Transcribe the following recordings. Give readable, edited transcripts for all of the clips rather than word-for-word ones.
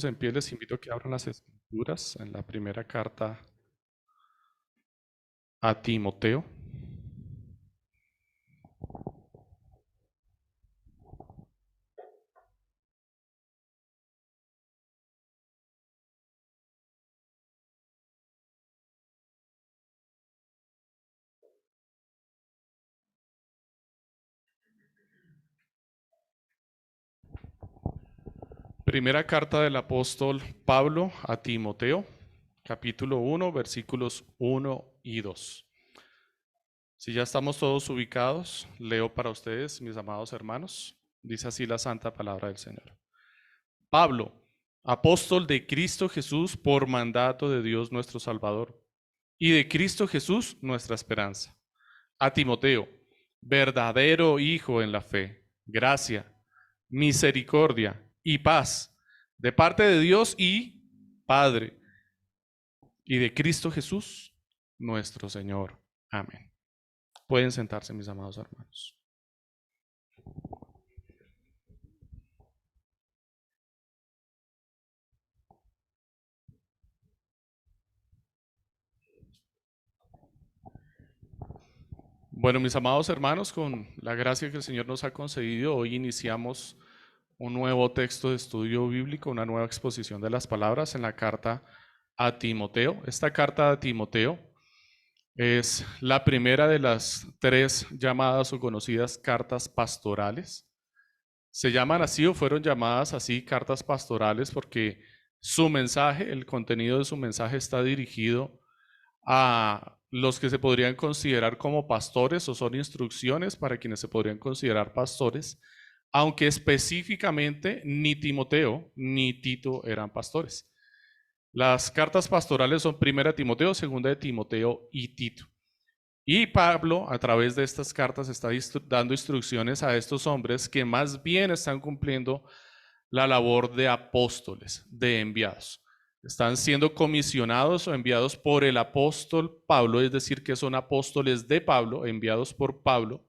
En pie, les invito a que abran las escrituras en la primera carta a Timoteo. Primera carta del apóstol Pablo a Timoteo, capítulo 1, versículos 1 y 2. Si ya estamos todos ubicados, leo para ustedes, mis amados hermanos. Dice así la santa palabra del Señor. Pablo, apóstol de Cristo Jesús por mandato de Dios nuestro Salvador, y de Cristo Jesús nuestra esperanza. A Timoteo, verdadero hijo en la fe, gracia, misericordia y paz de parte de Dios y Padre y de Cristo Jesús, nuestro Señor. Amén. Pueden sentarse, mis amados hermanos. Bueno, mis amados hermanos, con la gracia que el Señor nos ha concedido, hoy iniciamos un nuevo texto de estudio bíblico, una nueva exposición de las palabras en la carta a Timoteo. Esta carta a Timoteo es la primera de las 3 llamadas o conocidas cartas pastorales. Se llaman así o fueron llamadas así cartas pastorales porque su mensaje, el contenido de su mensaje está dirigido a los que se podrían considerar como pastores o son instrucciones para quienes se podrían considerar pastores, aunque específicamente ni Timoteo ni Tito eran pastores. Las cartas pastorales son primera de Timoteo, segunda de Timoteo y Tito. Y Pablo, a través de estas cartas, está dando instrucciones a estos hombres que más bien están cumpliendo la labor de apóstoles, de enviados. Están siendo comisionados o enviados por el apóstol Pablo, es decir, que son apóstoles de Pablo, enviados por Pablo,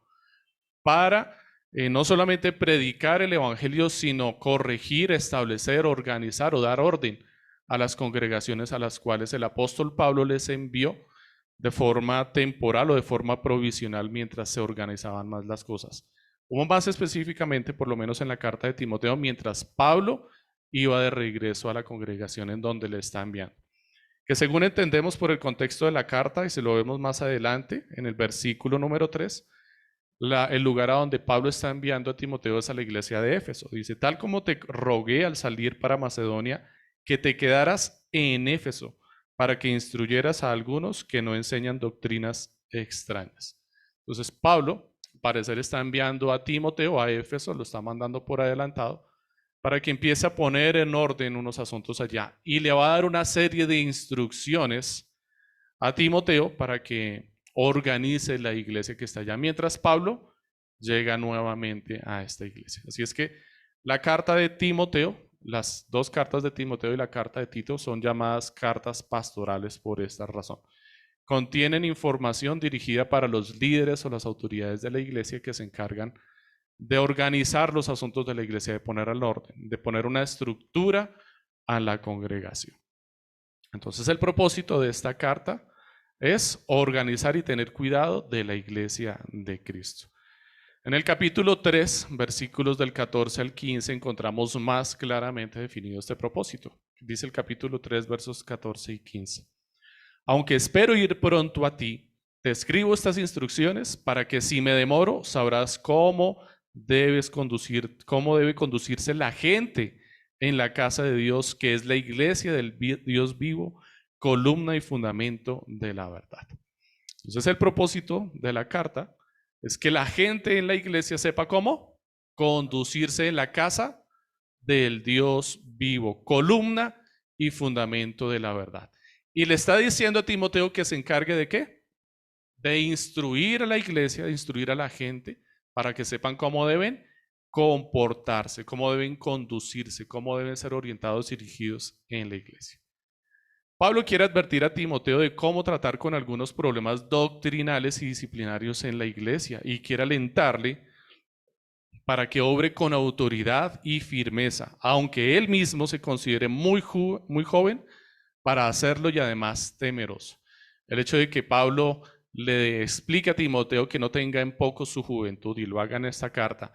para no solamente predicar el evangelio, sino corregir, establecer, organizar o dar orden a las congregaciones a las cuales el apóstol Pablo les envió de forma temporal o de forma provisional mientras se organizaban más las cosas. O más específicamente, por lo menos en la carta de Timoteo, mientras Pablo iba de regreso a la congregación en donde le está enviando. Que según entendemos por el contexto de la carta, y se lo vemos más adelante, en el versículo número 3, el lugar a donde Pablo está enviando a Timoteo es a la iglesia de Éfeso. Dice, tal como te rogué al salir para Macedonia, que te quedaras en Éfeso, para que instruyeras a algunos que no enseñan doctrinas extrañas. Entonces Pablo, al parecer, está enviando a Timoteo a Éfeso, lo está mandando por adelantado, para que empiece a poner en orden unos asuntos allá. Y le va a dar una serie de instrucciones a Timoteo para que organice la iglesia que está allá, mientras Pablo llega nuevamente a esta iglesia. Así es que la carta de Timoteo, las 2 cartas de Timoteo y la carta de Tito son llamadas cartas pastorales por esta razón. Contienen información dirigida para los líderes o las autoridades de la iglesia que se encargan de organizar los asuntos de la iglesia, de poner al orden, de poner una estructura a la congregación. Entonces el propósito de esta carta es organizar y tener cuidado de la iglesia de Cristo. En el capítulo 3, versículos del 14 al 15, encontramos más claramente definido este propósito. Dice el capítulo 3, versos 14 y 15. Aunque espero ir pronto a ti, te escribo estas instrucciones para que si me demoro, sabrás cómo debe conducirse la gente en la casa de Dios, que es la iglesia del Dios vivo, columna y fundamento de la verdad. Entonces el propósito de la carta es que la gente en la iglesia sepa cómo conducirse en la casa del Dios vivo, columna y fundamento de la verdad. Y le está diciendo a Timoteo que se encargue de ¿qué? De instruir a la iglesia, de instruir a la gente para que sepan cómo deben comportarse, cómo deben conducirse, cómo deben ser orientados y dirigidos en la iglesia. Pablo quiere advertir a Timoteo de cómo tratar con algunos problemas doctrinales y disciplinarios en la iglesia y quiere alentarle para que obre con autoridad y firmeza, aunque él mismo se considere muy joven para hacerlo y además temeroso. El hecho de que Pablo le explique a Timoteo que no tenga en poco su juventud y lo haga en esta carta,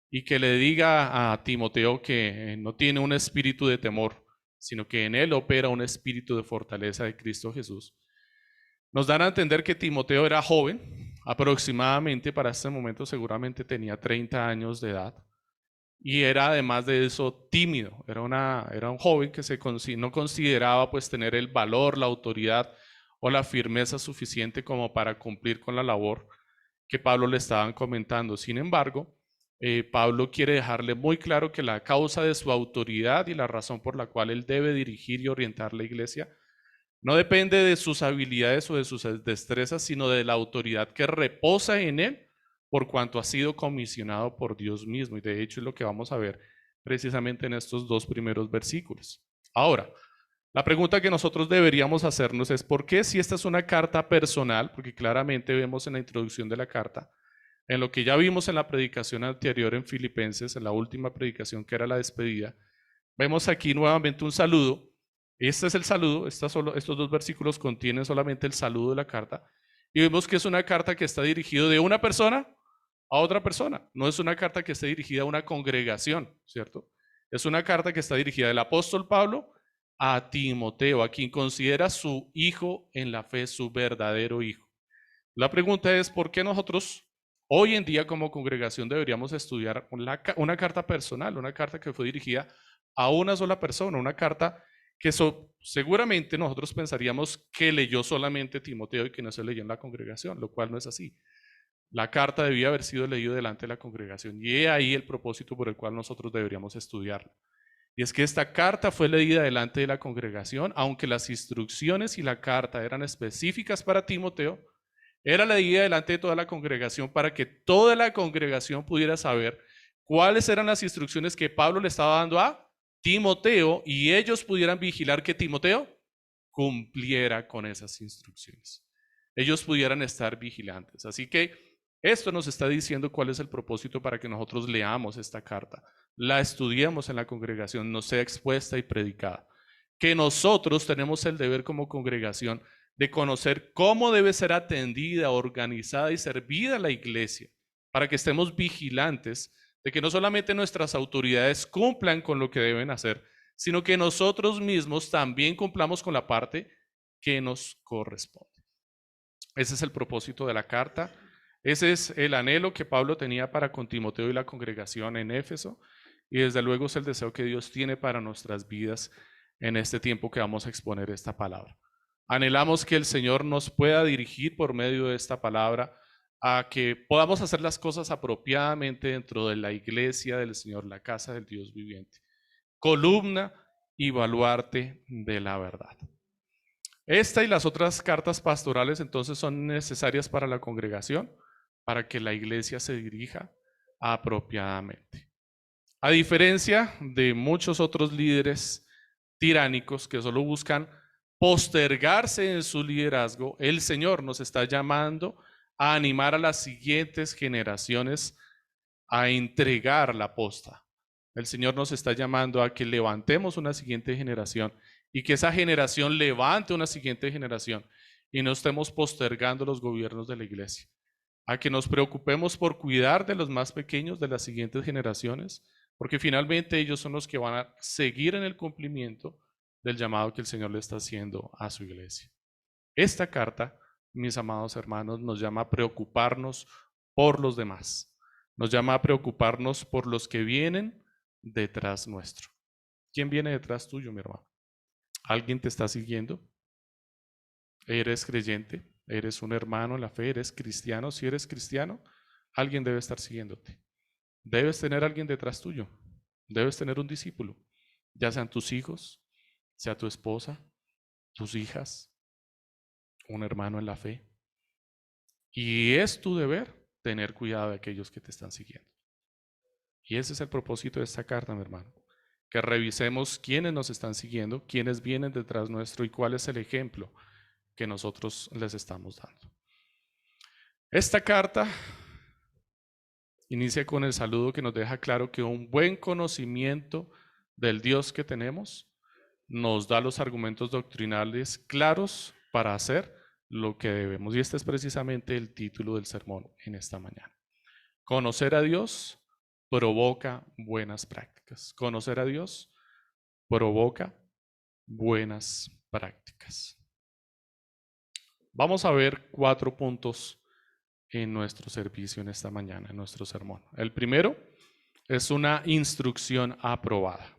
y que le diga a Timoteo que no tiene un espíritu de temor, sino que en él opera un espíritu de fortaleza de Cristo Jesús, nos dan a entender que Timoteo era joven, aproximadamente para este momento seguramente tenía 30 años de edad, y era además de eso tímido, era un joven que no consideraba pues tener el valor, la autoridad o la firmeza suficiente como para cumplir con la labor que Pablo le estaban comentando. Sin embargo, Pablo quiere dejarle muy claro que la causa de su autoridad y la razón por la cual él debe dirigir y orientar la iglesia no depende de sus habilidades o de sus destrezas, sino de la autoridad que reposa en él por cuanto ha sido comisionado por Dios mismo. Y de hecho es lo que vamos a ver precisamente en estos dos primeros versículos. Ahora, la pregunta que nosotros deberíamos hacernos es ¿por qué si esta es una carta personal? Porque claramente vemos en la introducción de la carta, en lo que ya vimos en la predicación anterior en Filipenses, en la última predicación que era la despedida, vemos aquí nuevamente un saludo. Este es el saludo, estos dos versículos contienen solamente el saludo de la carta, y vemos que es una carta que está dirigida de una persona a otra persona. No es una carta que esté dirigida a una congregación, ¿cierto? Es una carta que está dirigida del apóstol Pablo a Timoteo, a quien considera su hijo en la fe, su verdadero hijo. La pregunta es, ¿por qué nosotros hoy en día como congregación deberíamos estudiar una carta personal, una carta que fue dirigida a una sola persona, una carta que seguramente nosotros pensaríamos que leyó solamente Timoteo y que no se leyó en la congregación, lo cual no es así? La carta debía haber sido leída delante de la congregación, y he ahí el propósito por el cual nosotros deberíamos estudiarla. Y es que esta carta fue leída delante de la congregación, aunque las instrucciones y la carta eran específicas para Timoteo, era leída delante de toda la congregación para que toda la congregación pudiera saber cuáles eran las instrucciones que Pablo le estaba dando a Timoteo, y ellos pudieran vigilar que Timoteo cumpliera con esas instrucciones. Ellos pudieran estar vigilantes. Así que esto nos está diciendo cuál es el propósito para que nosotros leamos esta carta, la estudiemos en la congregación, nos sea expuesta y predicada. Que nosotros tenemos el deber como congregación de conocer cómo debe ser atendida, organizada y servida la iglesia, para que estemos vigilantes de que no solamente nuestras autoridades cumplan con lo que deben hacer, sino que nosotros mismos también cumplamos con la parte que nos corresponde. Ese es el propósito de la carta. Ese es el anhelo que Pablo tenía para con Timoteo y la congregación en Éfeso, y desde luego es el deseo que Dios tiene para nuestras vidas en este tiempo que vamos a exponer esta palabra. Anhelamos que el Señor nos pueda dirigir por medio de esta palabra a que podamos hacer las cosas apropiadamente dentro de la iglesia del Señor, la casa del Dios viviente, columna y baluarte de la verdad. Esta y las otras cartas pastorales entonces son necesarias para la congregación, para que la iglesia se dirija apropiadamente. A diferencia de muchos otros líderes tiránicos que solo buscan postergarse en su liderazgo, el Señor nos está llamando a animar a las siguientes generaciones a entregar la posta. El Señor nos está llamando a que levantemos una siguiente generación y que esa generación levante una siguiente generación y no estemos postergando los gobiernos de la iglesia. A que nos preocupemos por cuidar de los más pequeños de las siguientes generaciones, porque finalmente ellos son los que van a seguir en el cumplimiento del llamado que el Señor le está haciendo a su iglesia. Esta carta, mis amados hermanos, nos llama a preocuparnos por los demás. Nos llama a preocuparnos por los que vienen detrás nuestro. ¿Quién viene detrás tuyo, mi hermano? ¿Alguien te está siguiendo? ¿Eres creyente? ¿Eres un hermano en la fe? ¿Eres cristiano? Si eres cristiano, alguien debe estar siguiéndote. Debes tener alguien detrás tuyo. Debes tener un discípulo, ya sean tus hijos, sea tu esposa, tus hijas, un hermano en la fe. Y es tu deber tener cuidado de aquellos que te están siguiendo. Y ese es el propósito de esta carta, mi hermano. Que revisemos quiénes nos están siguiendo, quiénes vienen detrás nuestro y cuál es el ejemplo que nosotros les estamos dando. Esta carta inicia con el saludo que nos deja claro que un buen conocimiento del Dios que tenemos nos da los argumentos doctrinales claros para hacer lo que debemos. Y este es precisamente el título del sermón en esta mañana. Conocer a Dios provoca buenas prácticas. Conocer a Dios provoca buenas prácticas. Vamos a ver 4 puntos en nuestro servicio en esta mañana, en nuestro sermón. El primero es una instrucción aprobada.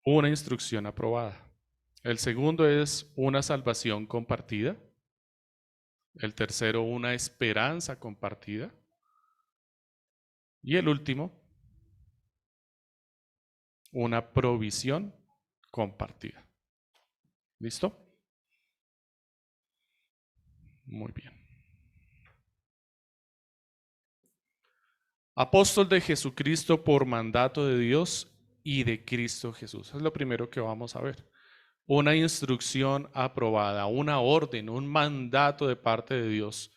Una instrucción aprobada. El segundo es una salvación compartida. El tercero, una esperanza compartida. Y el último, una provisión compartida. ¿Listo? Muy bien. Apóstol de Jesucristo por mandato de Dios y de Cristo Jesús. Es lo primero que vamos a ver. Una instrucción aprobada, una orden, un mandato de parte de Dios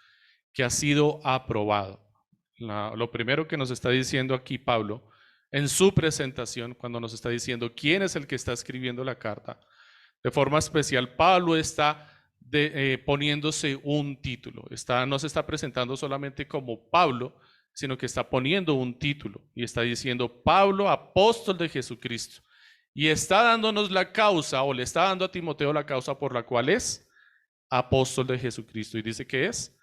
que ha sido aprobado. Lo primero que nos está diciendo aquí Pablo en su presentación, cuando nos está diciendo quién es el que está escribiendo la carta, de forma especial, Pablo está poniéndose un título. No se está presentando solamente como Pablo, sino que está poniendo un título y está diciendo Pablo, apóstol de Jesucristo. Y está dándonos la causa, o le está dando a Timoteo la causa por la cual es apóstol de Jesucristo. Y dice que es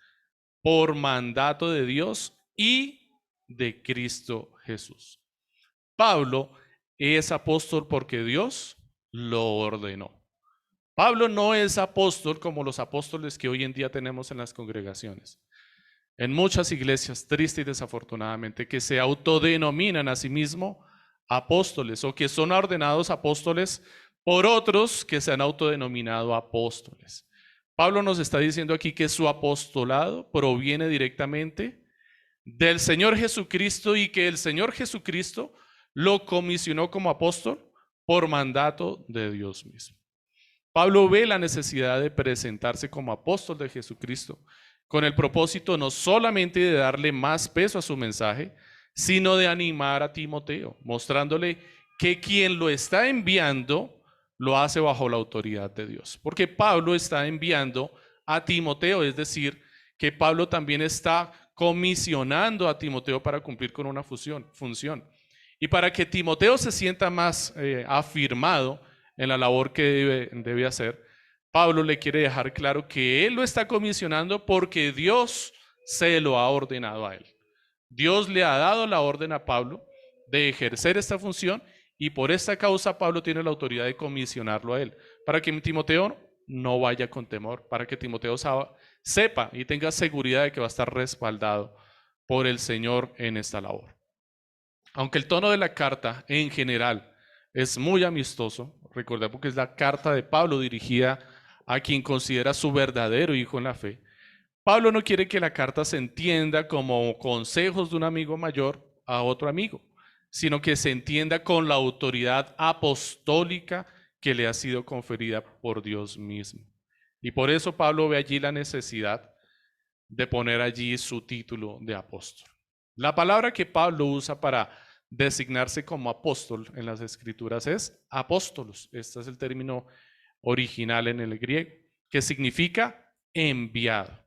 por mandato de Dios y de Cristo Jesús. Pablo es apóstol porque Dios lo ordenó. Pablo no es apóstol como los apóstoles que hoy en día tenemos en las congregaciones. En muchas iglesias, triste y desafortunadamente, que se autodenominan a sí mismos apóstoles o que son ordenados apóstoles por otros que se han autodenominado apóstoles. Pablo nos está diciendo aquí que su apostolado proviene directamente del Señor Jesucristo y que el Señor Jesucristo lo comisionó como apóstol por mandato de Dios mismo. Pablo ve la necesidad de presentarse como apóstol de Jesucristo con el propósito no solamente de darle más peso a su mensaje, sino de animar a Timoteo, mostrándole que quien lo está enviando lo hace bajo la autoridad de Dios. Porque Pablo está enviando a Timoteo, es decir, que Pablo también está comisionando a Timoteo para cumplir con una función. Y para que Timoteo se sienta más afirmado en la labor que debe hacer, Pablo le quiere dejar claro que él lo está comisionando porque Dios se lo ha ordenado a él. Dios le ha dado la orden a Pablo de ejercer esta función y por esta causa Pablo tiene la autoridad de comisionarlo a él, para que Timoteo no vaya con temor, para que Timoteo sepa y tenga seguridad de que va a estar respaldado por el Señor en esta labor. Aunque el tono de la carta en general es muy amistoso, recordemos que es la carta de Pablo dirigida a quien considera su verdadero hijo en la fe. Pablo no quiere que la carta se entienda como consejos de un amigo mayor a otro amigo, sino que se entienda con la autoridad apostólica que le ha sido conferida por Dios mismo. Y por eso Pablo ve allí la necesidad de poner allí su título de apóstol. La palabra que Pablo usa para designarse como apóstol en las escrituras es apóstolos. Este es el término original en el griego, que significa enviado.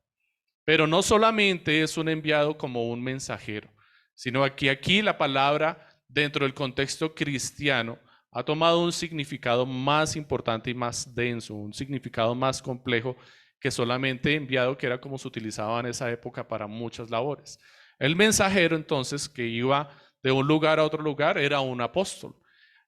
Pero no solamente es un enviado como un mensajero, sino que aquí la palabra dentro del contexto cristiano ha tomado un significado más importante y más denso, un significado más complejo que solamente enviado, que era como se utilizaba en esa época para muchas labores. El mensajero entonces que iba de un lugar a otro lugar era un apóstol.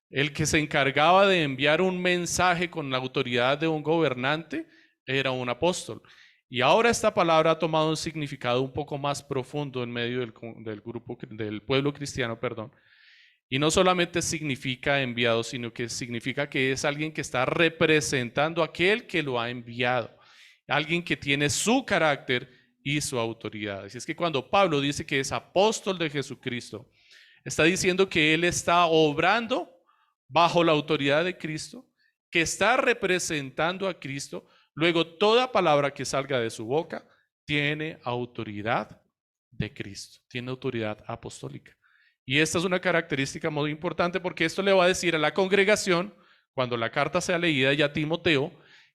El que se encargaba de enviar un mensaje con la autoridad de un gobernante era un apóstol. Y ahora esta palabra ha tomado un significado un poco más profundo en medio del pueblo cristiano, perdón. Y no solamente significa enviado, sino que significa que es alguien que está representando a aquel que lo ha enviado. Alguien que tiene su carácter y su autoridad. Así es que cuando Pablo dice que es apóstol de Jesucristo, está diciendo que él está obrando bajo la autoridad de Cristo, que está representando a Cristo. Luego toda palabra que salga de su boca tiene autoridad de Cristo, tiene autoridad apostólica. Y esta es una característica muy importante porque esto le va a decir a la congregación, cuando la carta sea leída ya a Timoteo,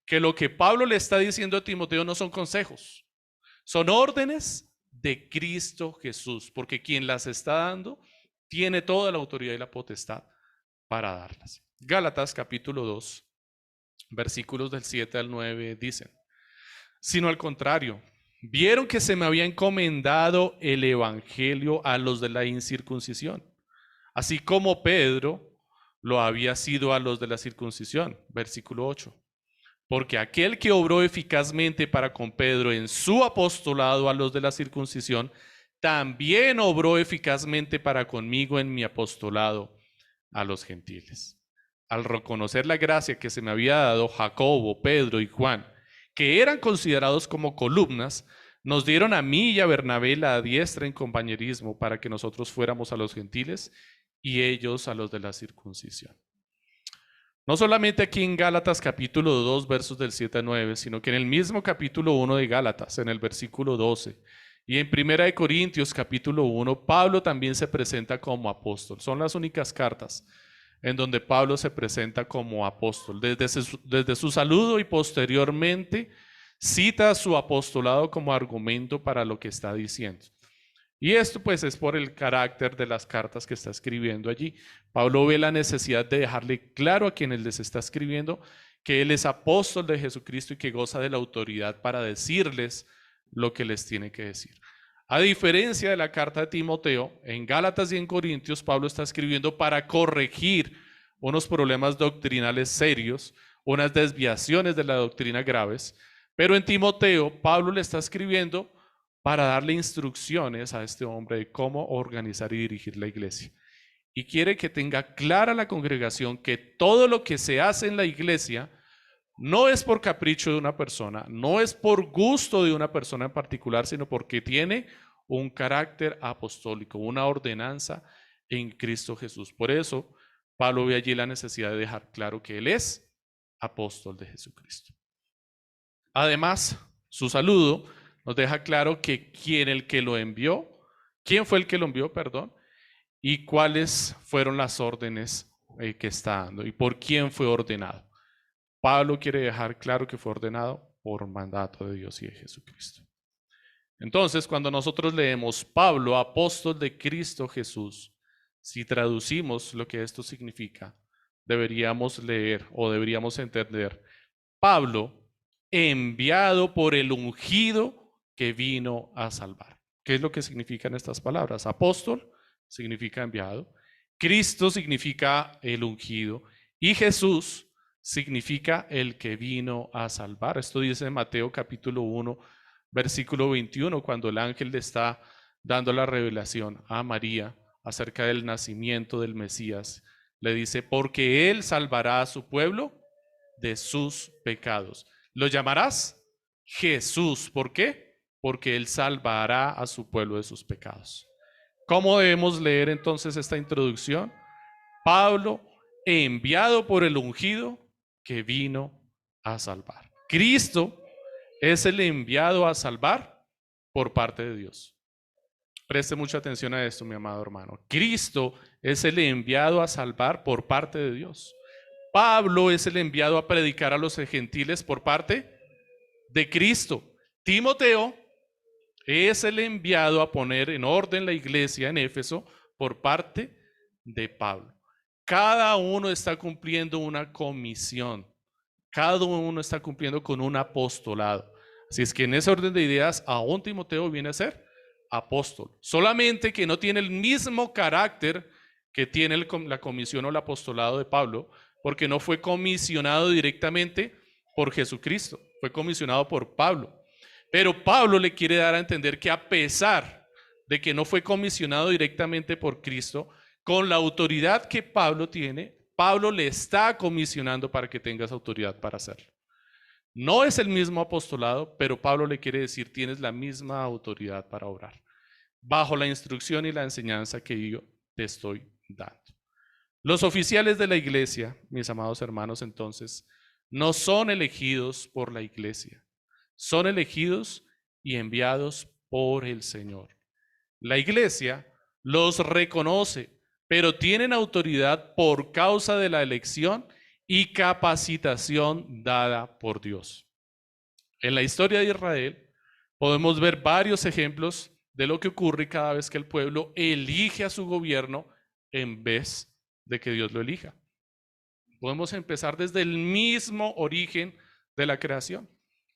que lo que Pablo le está diciendo a Timoteo no son consejos, son órdenes de Cristo Jesús, porque quien las está dando tiene toda la autoridad y la potestad para darlas. Gálatas capítulo 2, versículos del 7 al 9 dicen: sino al contrario, vieron que se me había encomendado el evangelio a los de la incircuncisión, así como Pedro lo había sido a los de la circuncisión. Versículo 8. Porque aquel que obró eficazmente para con Pedro en su apostolado a los de la circuncisión, también obró eficazmente para conmigo en mi apostolado a los gentiles. Al reconocer la gracia que se me había dado, Jacobo, Pedro y Juan, que eran considerados como columnas, nos dieron a mí y a Bernabé la diestra en compañerismo para que nosotros fuéramos a los gentiles y ellos a los de la circuncisión. No solamente aquí en Gálatas capítulo 2 versos del 7 a 9, sino que en el mismo capítulo 1 de Gálatas, en el versículo 12, y en Primera de Corintios capítulo 1, Pablo también se presenta como apóstol. Son las únicas cartas en donde Pablo se presenta como apóstol. Desde su saludo y posteriormente cita su apostolado como argumento para lo que está diciendo. Y esto pues es por el carácter de las cartas que está escribiendo allí. Pablo ve la necesidad de dejarle claro a quienes les está escribiendo que él es apóstol de Jesucristo y que goza de la autoridad para decirles lo que les tiene que decir. A diferencia de la carta de Timoteo, en Gálatas y en Corintios, Pablo está escribiendo para corregir unos problemas doctrinales serios, unas desviaciones de la doctrina graves, pero en Timoteo, Pablo le está escribiendo para darle instrucciones a este hombre de cómo organizar y dirigir la iglesia. Y quiere que tenga clara la congregación que todo lo que se hace en la iglesia no es por capricho de una persona, no es por gusto de una persona en particular, sino porque tiene un carácter apostólico, una ordenanza en Cristo Jesús. Por eso, Pablo ve allí la necesidad de dejar claro que él es apóstol de Jesucristo. Además, su saludo nos deja claro que quién fue el que lo envió, perdón, y cuáles fueron las órdenes que está dando y por quién fue ordenado. Pablo quiere dejar claro que fue ordenado por mandato de Dios y de Jesucristo. Entonces, cuando nosotros leemos Pablo, apóstol de Cristo Jesús, si traducimos lo que esto significa, deberíamos leer o deberíamos entender: Pablo, enviado por el ungido que vino a salvar. ¿Qué es lo que significan estas palabras? Apóstol significa enviado, Cristo significa el ungido y Jesús significa el que vino a salvar. Esto dice en Mateo capítulo 1, versículo 21, cuando el ángel le está dando la revelación a María acerca del nacimiento del Mesías. Le dice: porque él salvará a su pueblo de sus pecados. Lo llamarás Jesús. ¿Por qué? Porque él salvará a su pueblo de sus pecados. ¿Cómo debemos leer entonces esta introducción? Pablo, enviado por el ungido que vino a salvar. Cristo es el enviado a salvar por parte de Dios. Preste mucha atención a esto, mi amado hermano. Cristo es el enviado a salvar por parte de Dios. Pablo es el enviado a predicar a los gentiles por parte de Cristo. Timoteo es el enviado a poner en orden la iglesia en Éfeso por parte de Pablo. Cada uno está cumpliendo una comisión. Cada uno está cumpliendo con un apostolado. Así es que en ese orden de ideas, aún Timoteo viene a ser apóstol. Solamente que no tiene el mismo carácter que tiene la comisión o el apostolado de Pablo, porque no fue comisionado directamente por Jesucristo, fue comisionado por Pablo. Pero Pablo le quiere dar a entender que a pesar de que no fue comisionado directamente por Cristo, con la autoridad que Pablo tiene, Pablo le está comisionando para que tengas autoridad para hacerlo. No es el mismo apostolado, pero Pablo le quiere decir: tienes la misma autoridad para obrar, bajo la instrucción y la enseñanza que yo te estoy dando. Los oficiales de la iglesia, mis amados hermanos, entonces, no son elegidos por la iglesia, son elegidos y enviados por el Señor. La iglesia los reconoce, pero tienen autoridad por causa de la elección y capacitación dada por Dios. En la historia de Israel podemos ver varios ejemplos de lo que ocurre cada vez que el pueblo elige a su gobierno en vez de que Dios lo elija. Podemos empezar desde el mismo origen de la creación.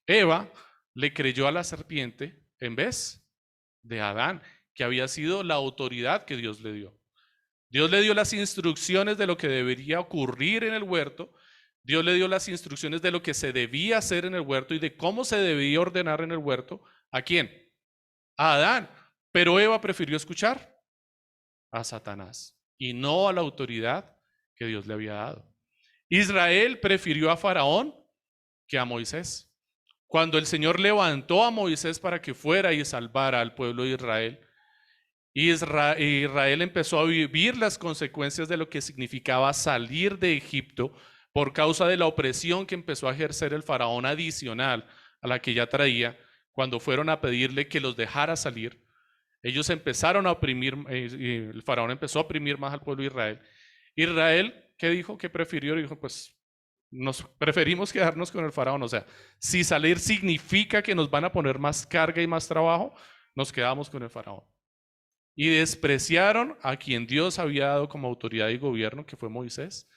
Eva le creyó a la serpiente en vez de Adán, que había sido la autoridad que Dios le dio. Dios le dio las instrucciones de lo que debería ocurrir en el huerto. Dios le dio las instrucciones de lo que se debía hacer en el huerto y de cómo se debía ordenar en el huerto. ¿A quién? A Adán. Pero Eva prefirió escuchar a Satanás y no a la autoridad que Dios le había dado. Israel prefirió a Faraón que a Moisés. Cuando el Señor levantó a Moisés para que fuera y salvara al pueblo de Israel, Israel empezó a vivir las consecuencias de lo que significaba salir de Egipto por causa de la opresión que empezó a ejercer el faraón adicional a la que ya traía cuando fueron a pedirle que los dejara salir. Ellos empezaron a oprimir, el faraón empezó a oprimir más al pueblo de Israel. Israel, ¿qué dijo? ¿Qué prefirió? Dijo, pues nos preferimos quedarnos con el faraón. O sea, si salir significa que nos van a poner más carga y más trabajo, nos quedamos con el faraón. Y despreciaron a quien Dios había dado como autoridad y gobierno, que fue Moisés,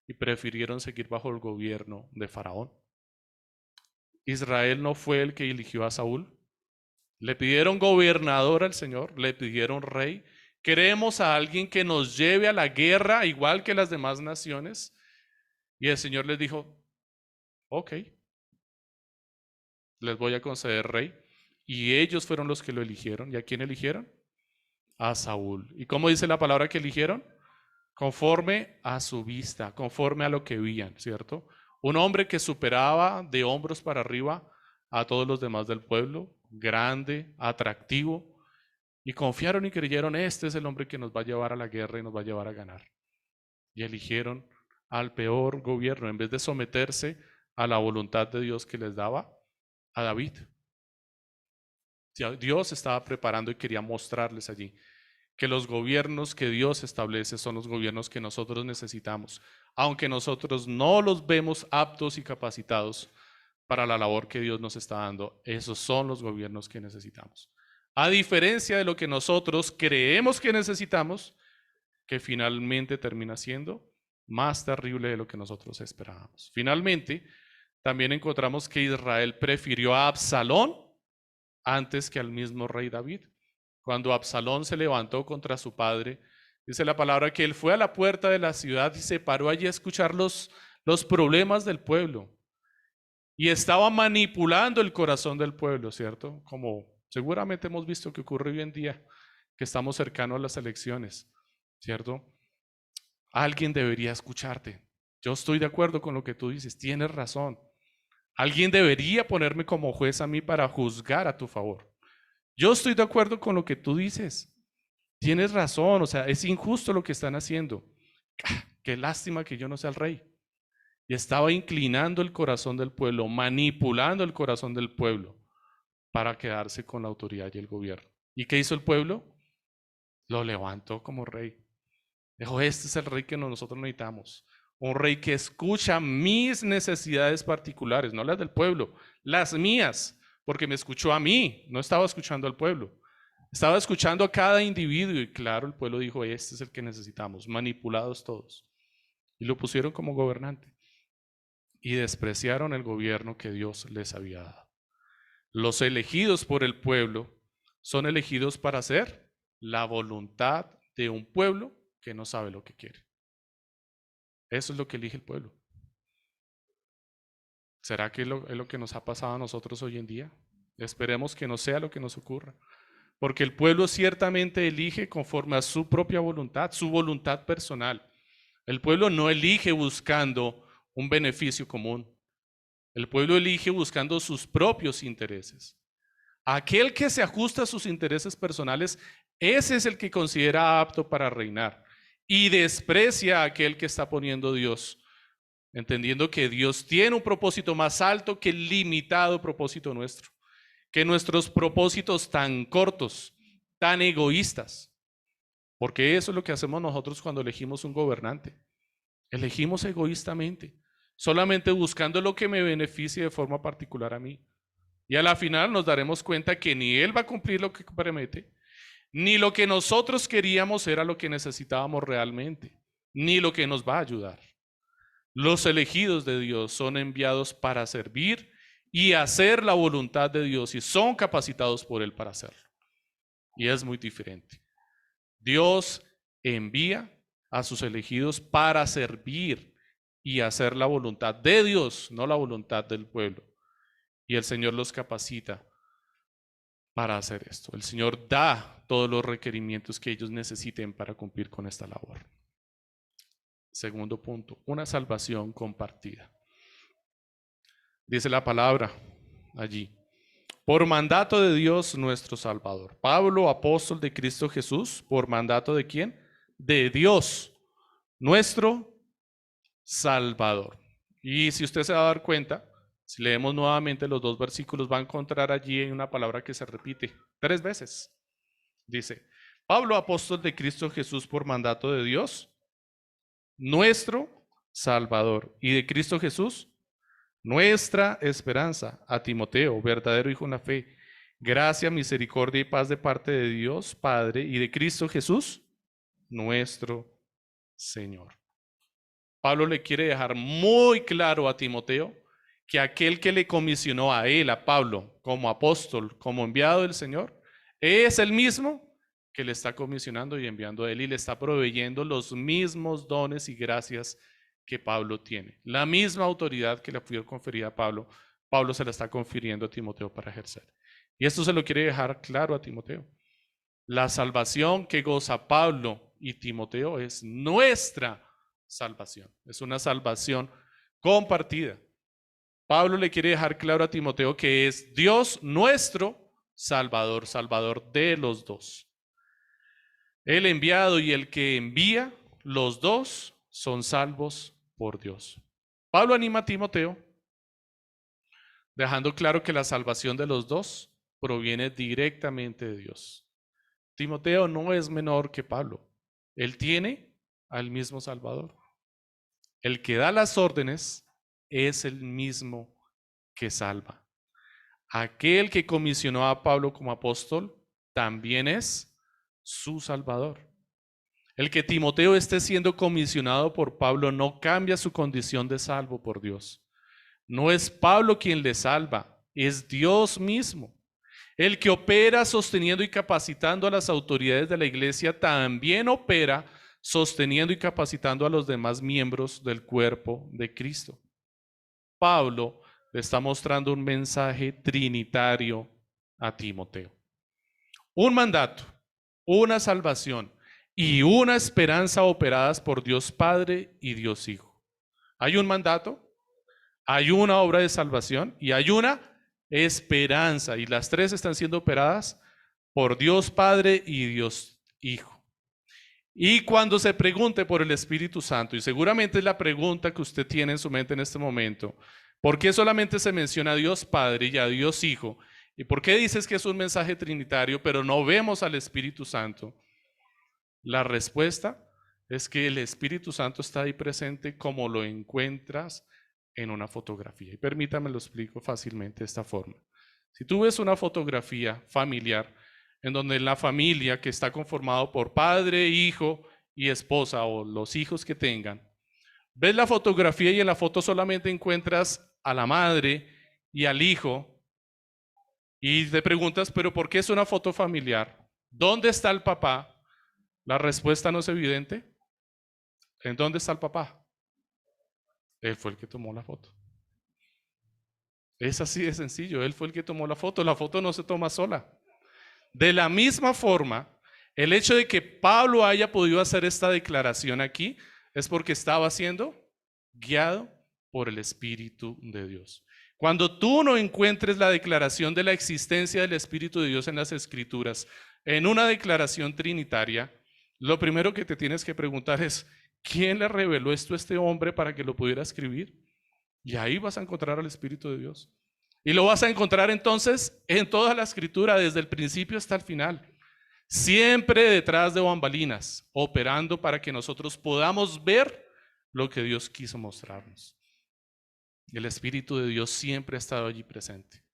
y prefirieron seguir bajo el gobierno de Faraón. Israel no fue el que eligió a Saúl. Le pidieron gobernador al Señor, le pidieron rey. Queremos a alguien que nos lleve a la guerra, igual que las demás naciones. Y el Señor les dijo, ok, les voy a conceder rey. Y ellos fueron los que lo eligieron. ¿Y a quién eligieron? A Saúl. ¿Y cómo dice la palabra que eligieron? Conforme a su vista, conforme a lo que veían, ¿cierto? Un hombre que superaba de hombros para arriba a todos los demás del pueblo, grande, atractivo, y confiaron y creyeron, este es el hombre que nos va a llevar a la guerra y nos va a llevar a ganar. Y eligieron al peor gobierno, en vez de someterse a la voluntad de Dios que les daba a David. Dios estaba preparando y quería mostrarles allí que los gobiernos que Dios establece son los gobiernos que nosotros necesitamos, aunque nosotros no los vemos aptos y capacitados para la labor que Dios nos está dando. Esos son los gobiernos que necesitamos. A diferencia de lo que nosotros creemos que necesitamos, que finalmente termina siendo más terrible de lo que nosotros esperábamos. Finalmente, también encontramos que Israel prefirió a Absalón antes que al mismo rey David. Cuando Absalón se levantó contra su padre, dice la palabra que él fue a la puerta de la ciudad y se paró allí a escuchar los problemas del pueblo. Y estaba manipulando el corazón del pueblo, ¿cierto? Como seguramente hemos visto que ocurre hoy en día, que estamos cercanos a las elecciones, ¿cierto? Alguien debería escucharte. Yo estoy de acuerdo con lo que tú dices, tienes razón. Alguien debería ponerme como juez a mí para juzgar a tu favor. Yo estoy de acuerdo con lo que tú dices. Tienes razón, o sea, es injusto lo que están haciendo. Qué lástima que yo no sea el rey. Y estaba inclinando el corazón del pueblo, manipulando el corazón del pueblo para quedarse con la autoridad y el gobierno. ¿Y qué hizo el pueblo? Lo levantó como rey. Dijo, este es el rey que nosotros necesitamos. Un rey que escucha mis necesidades particulares, no las del pueblo, las mías, porque me escuchó a mí, no estaba escuchando al pueblo. Estaba escuchando a cada individuo y claro, el pueblo dijo, este es el que necesitamos, manipulados todos. Y lo pusieron como gobernante. Y despreciaron el gobierno que Dios les había dado. Los elegidos por el pueblo son elegidos para hacer la voluntad de un pueblo que no sabe lo que quiere. Eso es lo que elige el pueblo. ¿Será que es lo que nos ha pasado a nosotros hoy en día? Esperemos que no sea lo que nos ocurra. Porque el pueblo ciertamente elige conforme a su propia voluntad, su voluntad personal. El pueblo no elige buscando un beneficio común. El pueblo elige buscando sus propios intereses. Aquel que se ajusta a sus intereses personales, ese es el que considera apto para reinar. Y desprecia a aquel que está poniendo Dios, entendiendo que Dios tiene un propósito más alto que el limitado propósito nuestro. Que nuestros propósitos tan cortos tan egoístas, porque eso es lo que hacemos nosotros cuando elegimos un gobernante. Elegimos egoístamente, solamente buscando lo que me beneficie de forma particular a mí. Y a la final nos daremos cuenta que ni él va a cumplir lo que promete, ni lo que nosotros queríamos era lo que necesitábamos realmente, ni lo que nos va a ayudar. Los elegidos de Dios son enviados para servir y hacer la voluntad de Dios y son capacitados por Él para hacerlo. Y es muy diferente. Dios envía a sus elegidos para servir y hacer la voluntad de Dios, no la voluntad del pueblo. Y el Señor los capacita para hacer esto. El Señor da todos los requerimientos que ellos necesiten para cumplir con esta labor. Segundo punto, una salvación compartida. Dice la palabra allí, por mandato de Dios nuestro Salvador. Pablo, apóstol de Cristo Jesús, ¿por mandato de quién? De Dios, nuestro Salvador. Y si usted se va a dar cuenta, si leemos nuevamente los dos versículos, va a encontrar allí una palabra que se repite 3 veces. Dice, Pablo, apóstol de Cristo Jesús, por mandato de Dios, nuestro Salvador. Y de Cristo Jesús, nuestra esperanza. A Timoteo, verdadero hijo en la fe. Gracia, misericordia y paz de parte de Dios Padre y de Cristo Jesús, nuestro Señor. Pablo le quiere dejar muy claro a Timoteo que aquel que le comisionó a él, a Pablo, como apóstol, como enviado del Señor, es el mismo que le está comisionando y enviando a él y le está proveyendo los mismos dones y gracias que Pablo tiene. La misma autoridad que le fue conferida a Pablo, Pablo se la está confiriendo a Timoteo para ejercer. Y esto se lo quiere dejar claro a Timoteo. La salvación que goza Pablo y Timoteo es nuestra salvación. Es una salvación compartida. Pablo le quiere dejar claro a Timoteo que es Dios nuestro Salvador, Salvador de los dos. El enviado y el que envía, los dos son salvos por Dios. Pablo anima a Timoteo, dejando claro que la salvación de los dos proviene directamente de Dios. Timoteo no es menor que Pablo. Él tiene al mismo Salvador. El que da las órdenes es el mismo que salva. Aquel que comisionó a Pablo como apóstol también es su Salvador. El que Timoteo esté siendo comisionado por Pablo no cambia su condición de salvo por Dios. No es Pablo quien le salva, es Dios mismo. El que opera sosteniendo y capacitando a las autoridades de la iglesia también opera sosteniendo y capacitando a los demás miembros del cuerpo de Cristo. Pablo le está mostrando un mensaje trinitario a Timoteo. Un mandato, una salvación y una esperanza operadas por Dios Padre y Dios Hijo. Hay un mandato, hay una obra de salvación y hay una esperanza. Y las tres están siendo operadas por Dios Padre y Dios Hijo. Y cuando se pregunte por el Espíritu Santo, y seguramente es la pregunta que usted tiene en su mente en este momento, ¿por qué solamente se menciona a Dios Padre y a Dios Hijo? ¿Y por qué dices que es un mensaje trinitario, pero no vemos al Espíritu Santo? La respuesta es que el Espíritu Santo está ahí presente como lo encuentras en una fotografía. Y permítame lo explico fácilmente de esta forma. Si tú ves una fotografía familiar, en donde la familia que está conformado por padre, hijo y esposa o los hijos que tengan, ves la fotografía y en la foto solamente encuentras a la madre y al hijo y te preguntas, ¿pero por qué es una foto familiar? ¿Dónde está el papá? La respuesta no es evidente. ¿En dónde está el papá? Él fue el que tomó la foto. Es así de sencillo, él fue el que tomó la foto no se toma sola. De la misma forma, el hecho de que Pablo haya podido hacer esta declaración aquí es porque estaba siendo guiado por el Espíritu de Dios. Cuando tú no encuentres la declaración de la existencia del Espíritu de Dios en las Escrituras, en una declaración trinitaria, lo primero que te tienes que preguntar es, ¿quién le reveló esto a este hombre para que lo pudiera escribir? Y ahí vas a encontrar al Espíritu de Dios. Y lo vas a encontrar entonces en toda la Escritura, desde el principio hasta el final. siempre detrás de bambalinas, operando para que nosotros podamos ver lo que Dios quiso mostrarnos. El Espíritu de Dios siempre ha estado allí presente,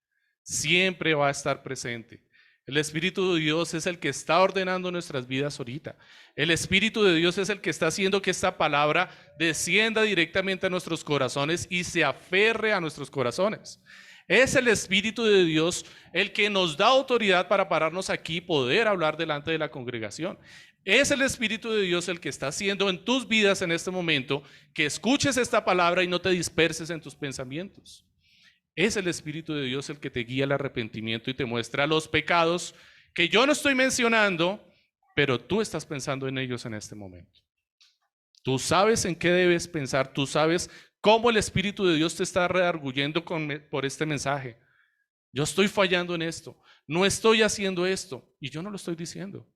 siempre va a estar presente. El Espíritu de Dios es el que está ordenando nuestras vidas ahorita. El Espíritu de Dios es el que está haciendo que esta palabra descienda directamente a nuestros corazones y se aferre a nuestros corazones. Es el Espíritu de Dios el que nos da autoridad para pararnos aquí y poder hablar delante de la congregación. Es el Espíritu de Dios el que está haciendo en tus vidas en este momento que escuches esta palabra y no te disperses en tus pensamientos. Es el Espíritu de Dios el que te guía al arrepentimiento y te muestra los pecados que yo no estoy mencionando, pero tú estás pensando en ellos en este momento. Tú sabes en qué debes pensar, tú sabes cómo el Espíritu de Dios te está redarguyendo por este mensaje. Yo estoy fallando en esto, no estoy haciendo esto, y yo no lo estoy diciendo.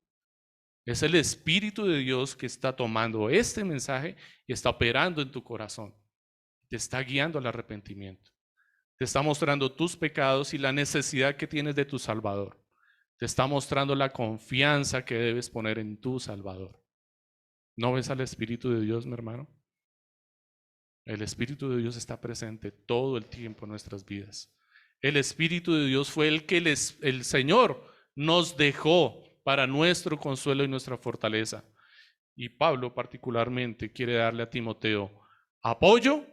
Es el Espíritu de Dios que está tomando este mensaje y está operando en tu corazón. Te está guiando al arrepentimiento. Te está mostrando tus pecados y la necesidad que tienes de tu Salvador. Te está mostrando la confianza que debes poner en tu Salvador. ¿No ves al Espíritu de Dios, mi hermano? El Espíritu de Dios está presente todo el tiempo en nuestras vidas. El Espíritu de Dios fue el que el Señor nos dejó para nuestro consuelo y nuestra fortaleza. Y Pablo particularmente quiere darle a Timoteo apoyo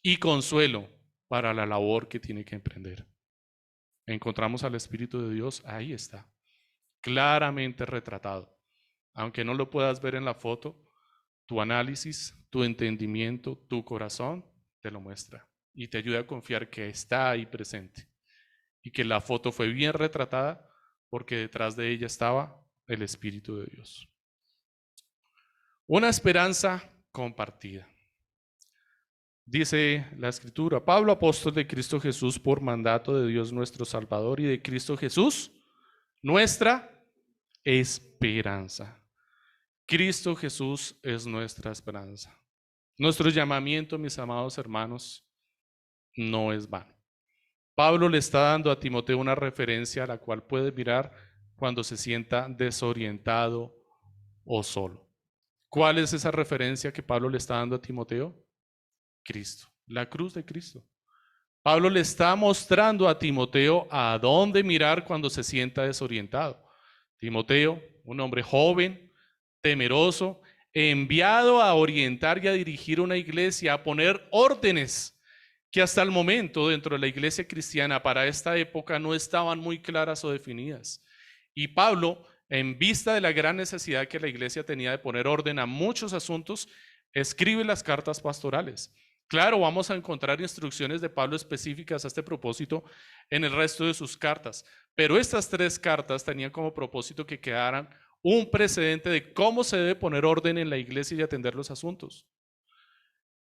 y consuelo para la labor que tiene que emprender. Encontramos al Espíritu de Dios, ahí está, claramente retratado. Aunque no lo puedas ver en la foto, tu análisis, tu entendimiento, tu corazón te lo muestra y te ayuda a confiar que está ahí presente y que la foto fue bien retratada porque detrás de ella estaba el Espíritu de Dios. Una esperanza compartida. Dice la Escritura, Pablo, apóstol de Cristo Jesús, por mandato de Dios nuestro Salvador y de Cristo Jesús, nuestra esperanza. Cristo Jesús es nuestra esperanza. Nuestro llamamiento, mis amados hermanos, no es vano. Pablo le está dando a Timoteo una referencia a la cual puede mirar cuando se sienta desorientado o solo. ¿Cuál es esa referencia que Pablo le está dando a Timoteo? Cristo, la cruz de Cristo. Pablo le está mostrando a Timoteo a dónde mirar cuando se sienta desorientado. Timoteo, un hombre joven, temeroso, enviado a orientar y a dirigir una iglesia, a poner órdenes que hasta el momento dentro de la iglesia cristiana para esta época no estaban muy claras o definidas. Y Pablo, en vista de la gran necesidad que la iglesia tenía de poner orden a muchos asuntos, escribe las cartas pastorales. Claro, vamos a encontrar instrucciones de Pablo específicas a este propósito en el resto de sus cartas, pero estas 3 cartas tenían como propósito que quedaran un precedente de cómo se debe poner orden en la iglesia y atender los asuntos.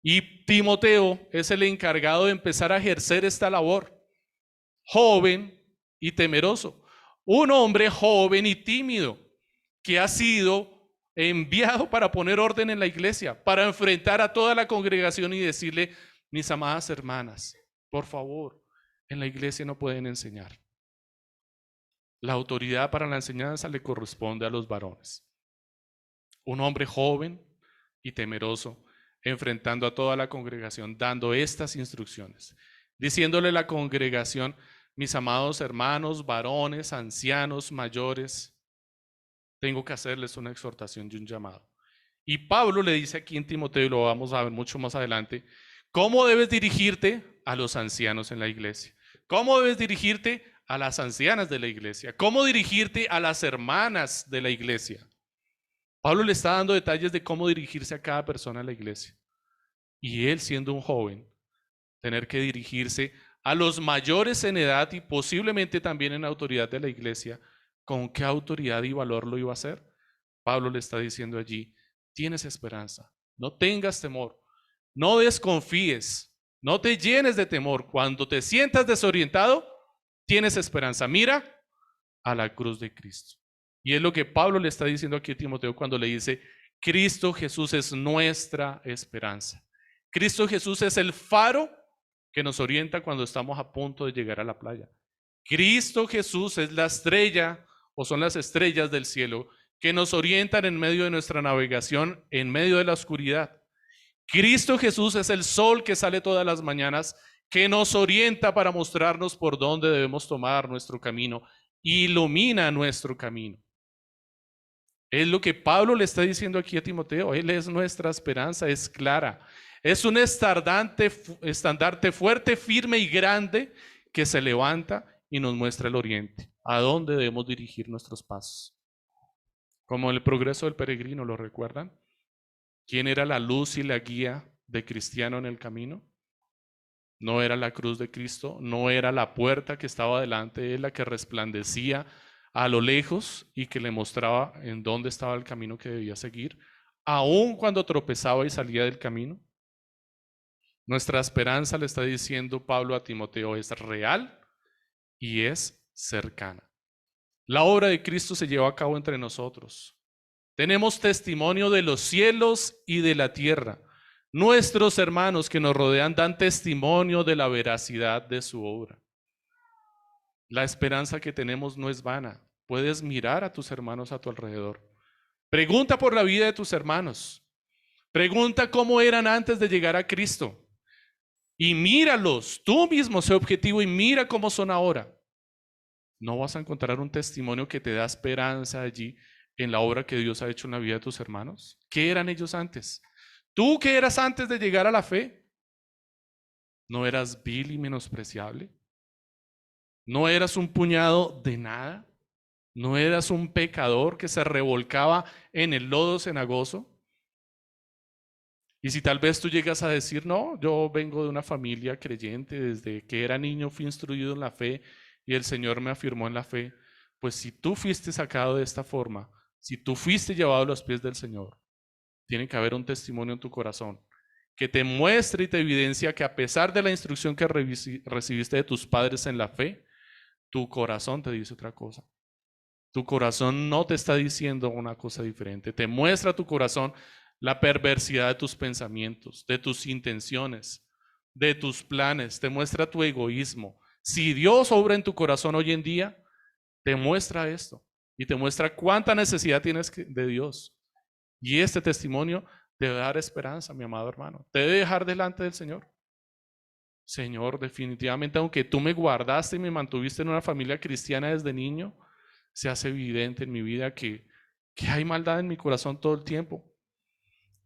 Y Timoteo es el encargado de empezar a ejercer esta labor, joven y temeroso. Un hombre joven y tímido que ha sido enviado para poner orden en la iglesia, para enfrentar a toda la congregación y decirle, mis amadas hermanas, por favor, en la iglesia no pueden enseñar. La autoridad para la enseñanza le corresponde a los varones. Un hombre joven y temeroso, enfrentando a toda la congregación, dando estas instrucciones, diciéndole a la congregación, mis amados hermanos, varones, ancianos, mayores, tengo que hacerles una exhortación y un llamado. Y Pablo le dice aquí en Timoteo, y lo vamos a ver mucho más adelante, cómo debes dirigirte a los ancianos en la iglesia, cómo debes dirigirte a las ancianas de la iglesia, cómo dirigirte a las hermanas de la iglesia. Pablo le está dando detalles de cómo dirigirse a cada persona en la iglesia. Y él, siendo un joven, tener que dirigirse a los mayores en edad y posiblemente también en autoridad de la iglesia, ¿con qué autoridad y valor lo iba a hacer? Pablo le está diciendo allí, tienes esperanza, no tengas temor, no desconfíes, no te llenes de temor. Cuando te sientas desorientado, tienes esperanza. Mira a la cruz de Cristo. Y es lo que Pablo le está diciendo aquí a Timoteo cuando le dice, Cristo Jesús es nuestra esperanza. Cristo Jesús es el faro que nos orienta cuando estamos a punto de llegar a la playa. Cristo Jesús es la estrella o son las estrellas del cielo que nos orientan en medio de nuestra navegación, en medio de la oscuridad. Cristo Jesús es el sol que sale todas las mañanas, que nos orienta para mostrarnos por dónde debemos tomar nuestro camino, ilumina nuestro camino. Es lo que Pablo le está diciendo aquí a Timoteo. Él es nuestra esperanza, es clara. Es un estandarte fuerte, firme y grande que se levanta y nos muestra el oriente, a dónde debemos dirigir nuestros pasos. Como el progreso del peregrino, ¿lo recuerdan? ¿Quién era la luz y la guía de cristiano en el camino? No era la cruz de Cristo, no era la puerta que estaba delante de él, la que resplandecía a lo lejos y que le mostraba en dónde estaba el camino que debía seguir, aun cuando tropezaba y salía del camino. Nuestra esperanza, le está diciendo Pablo a Timoteo, es real y es cercana. La obra de Cristo se lleva a cabo entre nosotros. Tenemos testimonio de los cielos y de la tierra. Nuestros hermanos que nos rodean dan testimonio de la veracidad de su obra. La esperanza que tenemos no es vana. Puedes mirar a tus hermanos a tu alrededor. Pregunta por la vida de tus hermanos. Pregunta cómo eran antes de llegar a Cristo. Y míralos, tú mismo sé objetivo y mira cómo son ahora. No vas a encontrar un testimonio que te da esperanza allí en la obra que Dios ha hecho en la vida de tus hermanos. ¿Qué eran ellos antes? ¿Tú qué eras antes de llegar a la fe? ¿No eras vil y menospreciable? ¿No eras un puñado de nada? ¿No eras un pecador que se revolcaba en el lodo cenagoso? Y si tal vez tú llegas a decir, no, yo vengo de una familia creyente, desde que era niño fui instruido en la fe y el Señor me afirmó en la fe, pues si tú fuiste sacado de esta forma, si tú fuiste llevado a los pies del Señor, tiene que haber un testimonio en tu corazón que te muestre y te evidencia que a pesar de la instrucción que recibiste de tus padres en la fe, tu corazón te dice otra cosa. Tu corazón no te está diciendo una cosa diferente. Te muestra tu corazón la perversidad de tus pensamientos, de tus intenciones, de tus planes. Te muestra tu egoísmo. Si Dios obra en tu corazón hoy en día, te muestra esto y te muestra cuánta necesidad tienes de Dios. Y este testimonio te debe dar esperanza, mi amado hermano. Te debe dejar delante del Señor. Señor, definitivamente, aunque tú me guardaste y me mantuviste en una familia cristiana desde niño, se hace evidente en mi vida que hay maldad en mi corazón todo el tiempo,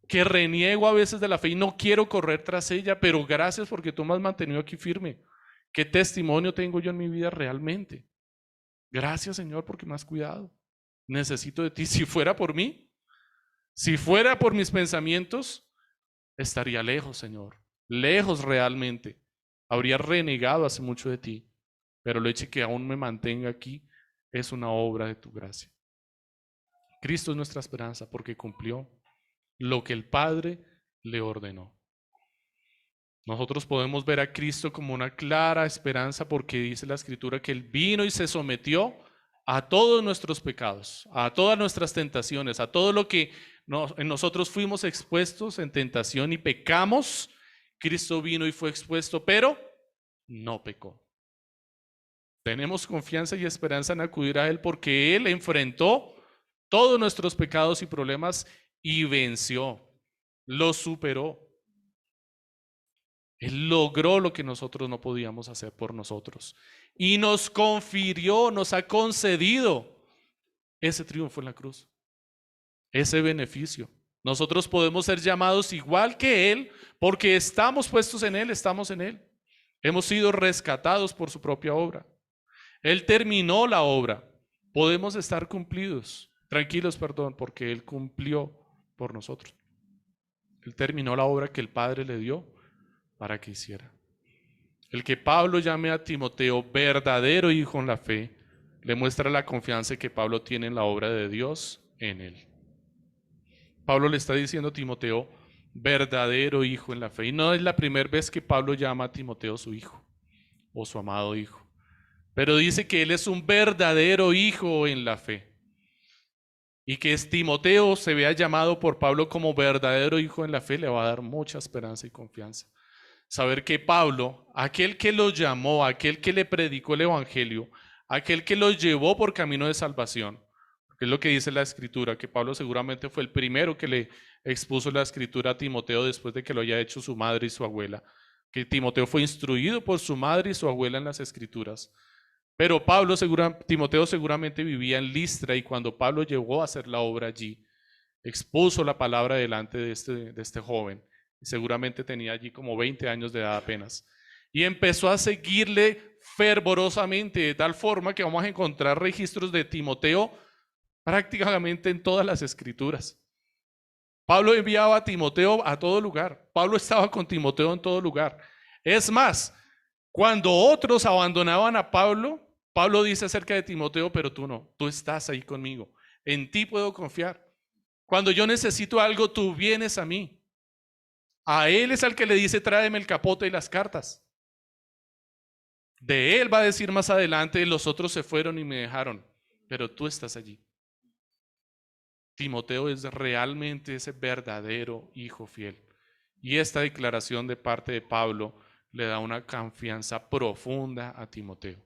que reniego a veces de la fe y no quiero correr tras ella, pero gracias porque tú me has mantenido aquí firme. ¿Qué testimonio tengo yo en mi vida realmente? Gracias, Señor, porque me has cuidado. Necesito de ti. Si fuera por mí, si fuera por mis pensamientos, estaría lejos, Señor, lejos realmente. Habría renegado hace mucho de ti, pero el hecho de que aún me mantenga aquí es una obra de tu gracia. Cristo es nuestra esperanza porque cumplió lo que el Padre le ordenó. Nosotros podemos ver a Cristo como una clara esperanza porque dice la Escritura que Él vino y se sometió a todos nuestros pecados, a todas nuestras tentaciones, a todo lo que en nosotros fuimos expuestos en tentación y pecamos. Cristo vino y fue expuesto, pero no pecó. Tenemos confianza y esperanza en acudir a Él porque Él enfrentó todos nuestros pecados y problemas y venció, lo superó. Él logró lo que nosotros no podíamos hacer por nosotros y nos confirió, nos ha concedido ese triunfo en la cruz, ese beneficio. Nosotros podemos ser llamados igual que Él porque estamos puestos en Él, estamos en Él. Hemos sido rescatados por su propia obra. Él terminó la obra. Podemos estar tranquilos, porque Él cumplió por nosotros. Él terminó la obra que el Padre le dio para que hiciera. El que Pablo llame a Timoteo verdadero hijo en la fe, le muestra la confianza que Pablo tiene en la obra de Dios en él. Pablo le está diciendo a Timoteo, verdadero hijo en la fe. Y no es la primera vez que Pablo llama a Timoteo su hijo o su amado hijo. Pero dice que él es un verdadero hijo en la fe. Y que Timoteo se vea llamado por Pablo como verdadero hijo en la fe le va a dar mucha esperanza y confianza. Saber que Pablo, aquel que lo llamó, aquel que le predicó el evangelio, aquel que los llevó por camino de salvación. Es lo que dice la Escritura, que Pablo seguramente fue el primero que le expuso la Escritura a Timoteo después de que lo haya hecho su madre y su abuela, que Timoteo fue instruido por su madre y su abuela en las Escrituras. Pero Timoteo seguramente vivía en Listra, y cuando Pablo llegó a hacer la obra allí, expuso la palabra delante de este joven. Seguramente tenía allí como 20 años de edad apenas. Y empezó a seguirle fervorosamente, de tal forma que vamos a encontrar registros de Timoteo prácticamente en todas las Escrituras. Pablo enviaba a Timoteo a todo lugar. Pablo estaba con Timoteo en todo lugar. Es más, cuando otros abandonaban a Pablo, Pablo dice acerca de Timoteo: pero tú no, tú estás ahí conmigo. En ti puedo confiar. Cuando yo necesito algo, tú vienes a mí. A él es al que le dice: tráeme el capote y las cartas. De él va a decir más adelante: los otros se fueron y me dejaron, pero tú estás allí. Timoteo es realmente ese verdadero hijo fiel. Y esta declaración de parte de Pablo le da una confianza profunda a Timoteo.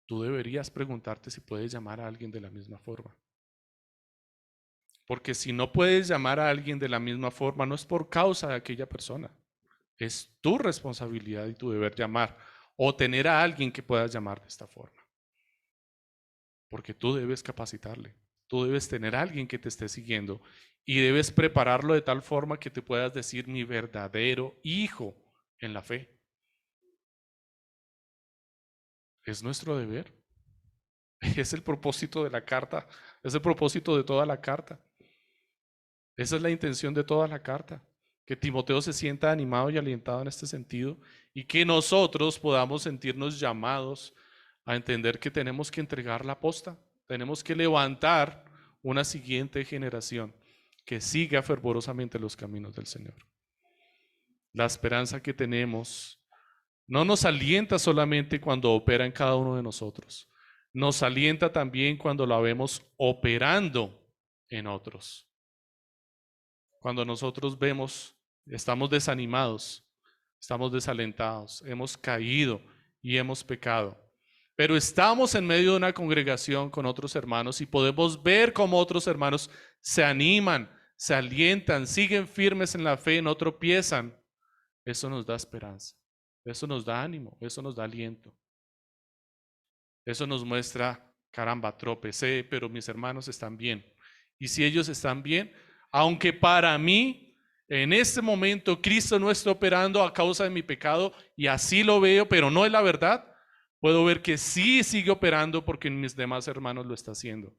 Tú deberías preguntarte si puedes llamar a alguien de la misma forma. Porque si no puedes llamar a alguien de la misma forma, no es por causa de aquella persona. Es tu responsabilidad y tu deber llamar o tener a alguien que puedas llamar de esta forma. Porque tú debes capacitarle. Tú debes tener a alguien que te esté siguiendo y debes prepararlo de tal forma que te puedas decir: mi verdadero hijo en la fe. Es nuestro deber. Es el propósito de la carta. Es el propósito de toda la carta. Esa es la intención de toda la carta. Que Timoteo se sienta animado y alentado en este sentido, y que nosotros podamos sentirnos llamados a entender que tenemos que entregar la posta. Tenemos que levantar una siguiente generación que siga fervorosamente los caminos del Señor. La esperanza que tenemos no nos alienta solamente cuando opera en cada uno de nosotros, nos alienta también cuando la vemos operando en otros. Cuando nosotros vemos, estamos desanimados, estamos desalentados, hemos caído y hemos pecado, pero estamos en medio de una congregación con otros hermanos y podemos ver cómo otros hermanos se animan, se alientan, siguen firmes en la fe, no tropiezan. Eso nos da esperanza, eso nos da ánimo, eso nos da aliento. Eso nos muestra: caramba, tropecé, pero mis hermanos están bien. Y si ellos están bien, aunque para mí en este momento Cristo no está operando a causa de mi pecado, y así lo veo, pero no es la verdad, puedo ver que sí sigue operando porque mis demás hermanos lo está haciendo.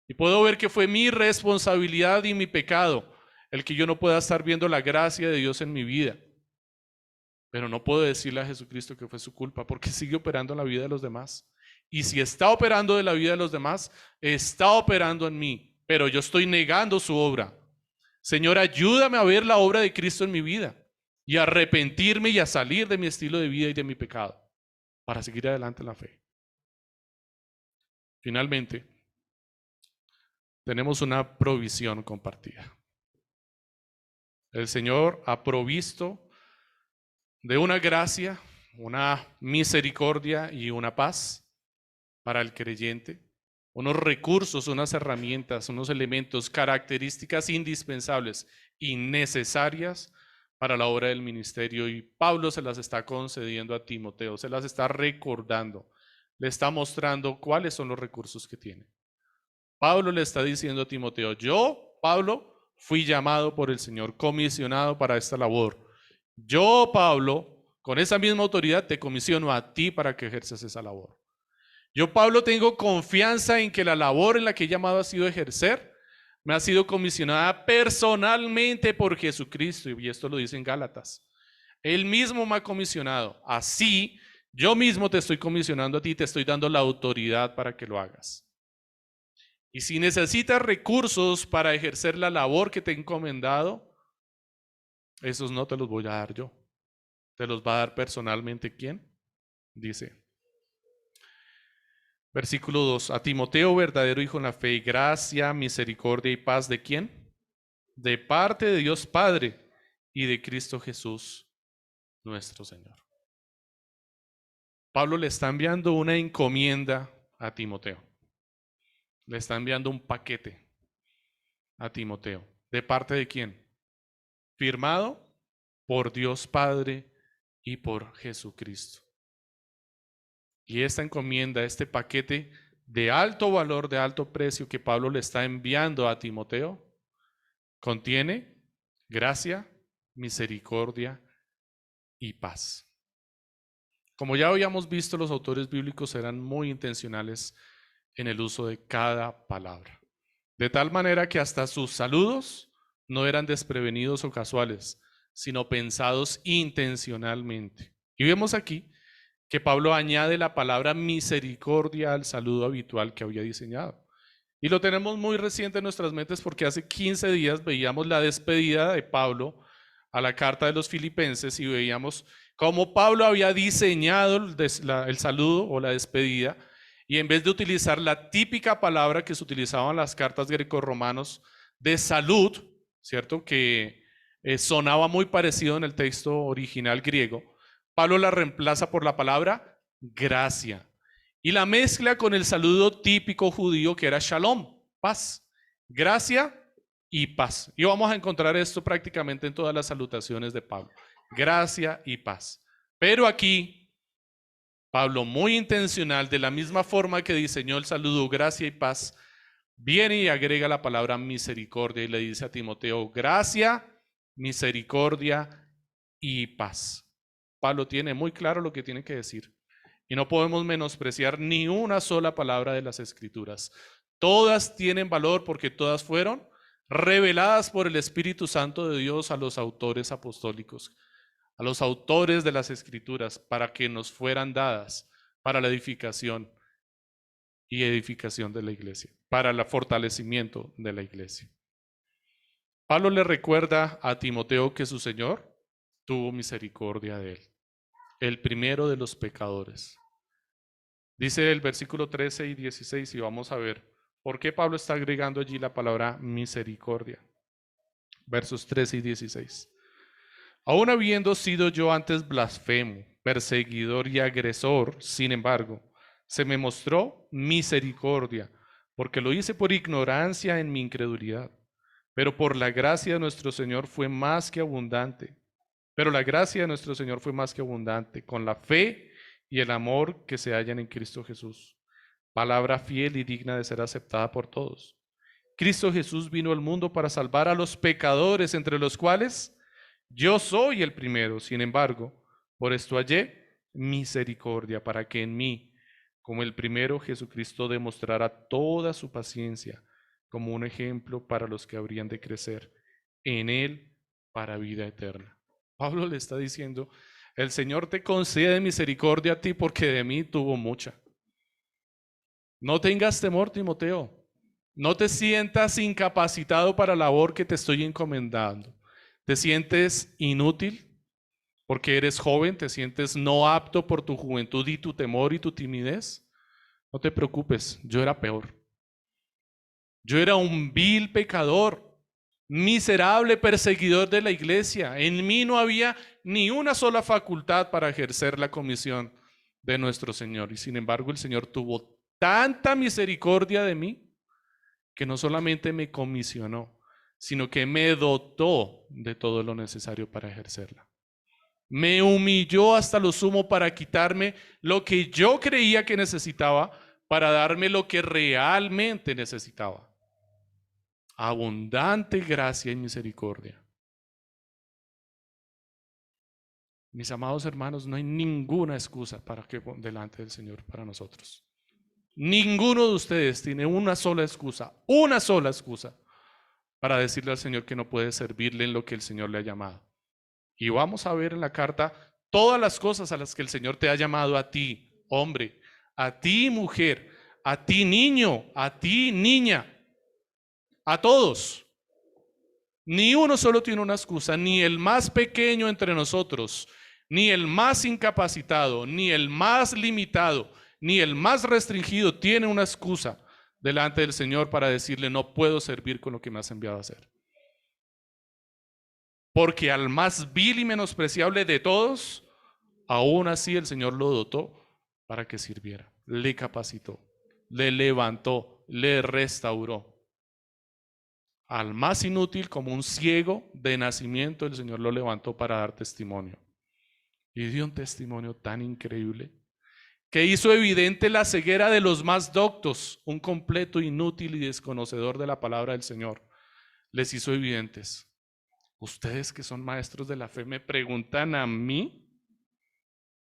Y puedo ver que fue mi responsabilidad y mi pecado el que yo no pueda estar viendo la gracia de Dios en mi vida. Pero no puedo decirle a Jesucristo que fue su culpa, porque sigue operando en la vida de los demás. Y si está operando en la vida de los demás, está operando en mí, pero yo estoy negando su obra. Señor, ayúdame a ver la obra de Cristo en mi vida y a arrepentirme y a salir de mi estilo de vida y de mi pecado para seguir adelante en la fe. Finalmente, tenemos una provisión compartida. El Señor ha provisto de una gracia, una misericordia y una paz para el creyente, unos recursos, unas herramientas, unos elementos, características indispensables y necesarias para la obra del ministerio, y Pablo se las está concediendo a Timoteo, se las está recordando, le está mostrando cuáles son los recursos que tiene. Pablo le está diciendo a Timoteo: yo, Pablo, fui llamado por el Señor, comisionado para esta labor. Yo, Pablo, con esa misma autoridad te comisiono a ti para que ejerzas esa labor. Yo, Pablo, tengo confianza en que la labor en la que he llamado ha sido ejercer, me ha sido comisionada personalmente por Jesucristo, y esto lo dice en Gálatas. Él mismo me ha comisionado. Así, yo mismo te estoy comisionando a ti, te estoy dando la autoridad para que lo hagas. Y si necesitas recursos para ejercer la labor que te he encomendado, esos no te los voy a dar yo. ¿Te los va a dar personalmente quién? Dice, versículo 2, a Timoteo, verdadero hijo en la fe, gracia, misericordia y paz, ¿de quién? De parte de Dios Padre y de Cristo Jesús, nuestro Señor. Pablo le está enviando una encomienda a Timoteo. Le está enviando un paquete a Timoteo. ¿De parte de quién? Firmado por Dios Padre y por Jesucristo. Y esta encomienda, este paquete de alto valor, de alto precio que Pablo le está enviando a Timoteo, contiene gracia, misericordia y paz. Como ya habíamos visto, los autores bíblicos eran muy intencionales en el uso de cada palabra. De tal manera que hasta sus saludos no eran desprevenidos o casuales, sino pensados intencionalmente. Y vemos aquí que Pablo añade la palabra misericordia al saludo habitual que había diseñado. Y lo tenemos muy reciente en nuestras mentes porque hace 15 días veíamos la despedida de Pablo a la carta de los Filipenses y veíamos cómo Pablo había diseñado el saludo o la despedida, y en vez de utilizar la típica palabra que se utilizaba en las cartas grecorromanos de salud, ¿cierto? Que sonaba muy parecido en el texto original griego, Pablo la reemplaza por la palabra gracia y la mezcla con el saludo típico judío que era shalom, paz, gracia y paz. Y vamos a encontrar esto prácticamente en todas las salutaciones de Pablo, gracia y paz. Pero aquí Pablo, muy intencional, de la misma forma que diseñó el saludo gracia y paz, viene y agrega la palabra misericordia y le dice a Timoteo, gracia, misericordia y paz. Pablo tiene muy claro lo que tiene que decir y no podemos menospreciar ni una sola palabra de las Escrituras. Todas tienen valor porque todas fueron reveladas por el Espíritu Santo de Dios a los autores apostólicos, a los autores de las Escrituras, para que nos fueran dadas para la edificación y edificación de la iglesia, para el fortalecimiento de la iglesia. Pablo le recuerda a Timoteo que su Señor tuvo misericordia de él, el primero de los pecadores. Dice el versículo 13 y 16, y vamos a ver por qué Pablo está agregando allí la palabra misericordia. Versos 13 y 16. Aún habiendo sido yo antes blasfemo, perseguidor y agresor, sin embargo, se me mostró misericordia, porque lo hice por ignorancia en mi incredulidad. Pero por la gracia de nuestro Señor fue más que abundante. Pero la gracia de nuestro Señor fue más que abundante, con la fe y el amor que se hallan en Cristo Jesús. Palabra fiel y digna de ser aceptada por todos. Cristo Jesús vino al mundo para salvar a los pecadores, entre los cuales yo soy el primero. Sin embargo, por esto hallé misericordia, para que en mí, como el primero, Jesucristo demostrara toda su paciencia como un ejemplo para los que habrían de crecer en él para vida eterna. Pablo le está diciendo, el Señor te concede misericordia a ti porque de mí tuvo mucha. No tengas temor, Timoteo. No te sientas incapacitado para la labor que te estoy encomendando. ¿Te sientes inútil porque eres joven? ¿Te sientes no apto por tu juventud y tu temor y tu timidez? No te preocupes, yo era peor. Yo era un vil pecador, miserable perseguidor de la iglesia. En mí no había ni una sola facultad para ejercer la comisión de nuestro Señor. Y sin embargo, el Señor tuvo tanta misericordia de mí que no solamente me comisionó, sino que me dotó de todo lo necesario para ejercerla. Me humilló hasta lo sumo para quitarme lo que yo creía que necesitaba, para darme lo que realmente necesitaba. Abundante gracia y misericordia. Mis amados hermanos, no hay ninguna excusa para que delante del Señor para nosotros. Ninguno de ustedes tiene una sola excusa para decirle al Señor que no puede servirle en lo que el Señor le ha llamado. Y vamos a ver en la carta todas las cosas a las que el Señor te ha llamado a ti, hombre, a ti, mujer, a ti, niño, a ti, niña, a todos. Ni uno solo tiene una excusa, ni el más pequeño entre nosotros, ni el más incapacitado, ni el más limitado, ni el más restringido tiene una excusa delante del Señor para decirle no puedo servir con lo que me has enviado a hacer. Porque al más vil y menospreciable de todos, aún así el Señor lo dotó para que sirviera. Le capacitó, le levantó, le restauró. Al más inútil, como un ciego de nacimiento, el Señor lo levantó para dar testimonio. Y dio un testimonio tan increíble que hizo evidente la ceguera de los más doctos. Un completo inútil y desconocedor de la palabra del Señor les hizo evidentes. Ustedes que son maestros de la fe me preguntan a mí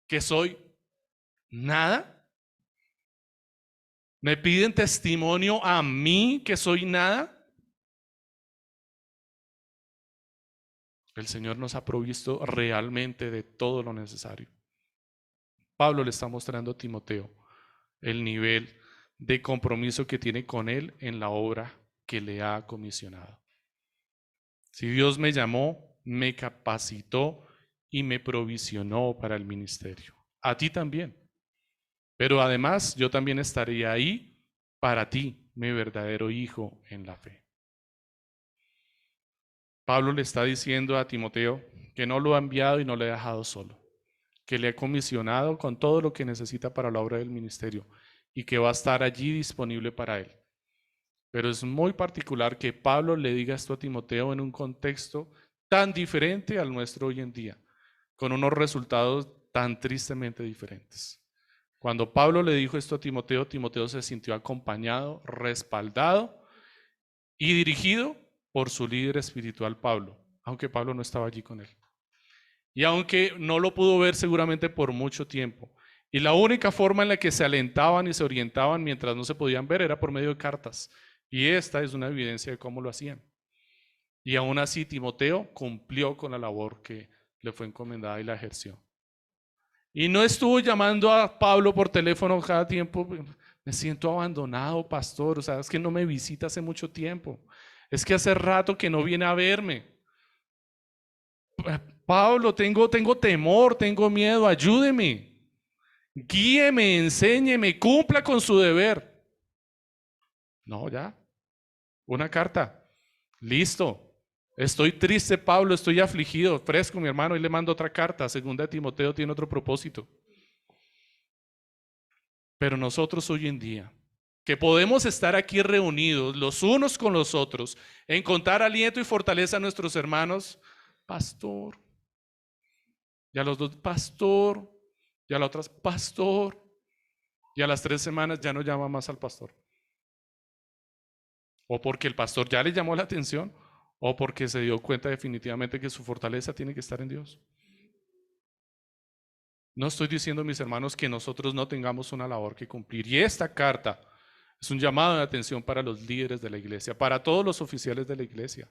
que soy nada. Me piden testimonio a mí que soy nada. El Señor nos ha provisto realmente de todo lo necesario. Pablo le está mostrando a Timoteo el nivel de compromiso que tiene con él en la obra que le ha comisionado. Si Dios me llamó, me capacitó y me provisionó para el ministerio. A ti también. Pero además yo también estaría ahí para ti, mi verdadero hijo en la fe. Pablo le está diciendo a Timoteo que no lo ha enviado y no le ha dejado solo, que le ha comisionado con todo lo que necesita para la obra del ministerio y que va a estar allí disponible para él. Pero es muy particular que Pablo le diga esto a Timoteo en un contexto tan diferente al nuestro hoy en día, con unos resultados tan tristemente diferentes. Cuando Pablo le dijo esto a Timoteo, Timoteo se sintió acompañado, respaldado y dirigido por su líder espiritual Pablo, aunque Pablo no estaba allí con él. Y aunque no lo pudo ver seguramente por mucho tiempo. Y la única forma en la que se alentaban y se orientaban mientras no se podían ver era por medio de cartas. Y esta es una evidencia de cómo lo hacían. Y aún así Timoteo cumplió con la labor que le fue encomendada y la ejerció. Y no estuvo llamando a Pablo por teléfono cada tiempo. Me siento abandonado, pastor. O sea, es que no me visita hace mucho tiempo. Es que hace rato que no viene a verme. Pablo, tengo temor, tengo miedo, ayúdeme. Guíeme, enséñeme, cumpla con su deber. No, ya. Una carta. Listo. Estoy triste, Pablo, estoy afligido. Fresco, mi hermano, y le mando otra carta. Segunda de Timoteo tiene otro propósito. Pero nosotros hoy en día, que podemos estar aquí reunidos los unos con los otros, encontrar aliento y fortaleza a nuestros hermanos, pastor, y a los dos, pastor, y a las otras, pastor, y a las 3 semanas ya no llama más al pastor. O porque el pastor ya le llamó la atención, o porque se dio cuenta definitivamente que su fortaleza tiene que estar en Dios. No estoy diciendo, mis hermanos, que nosotros no tengamos una labor que cumplir. Y esta carta es un llamado de atención para los líderes de la iglesia, para todos los oficiales de la iglesia.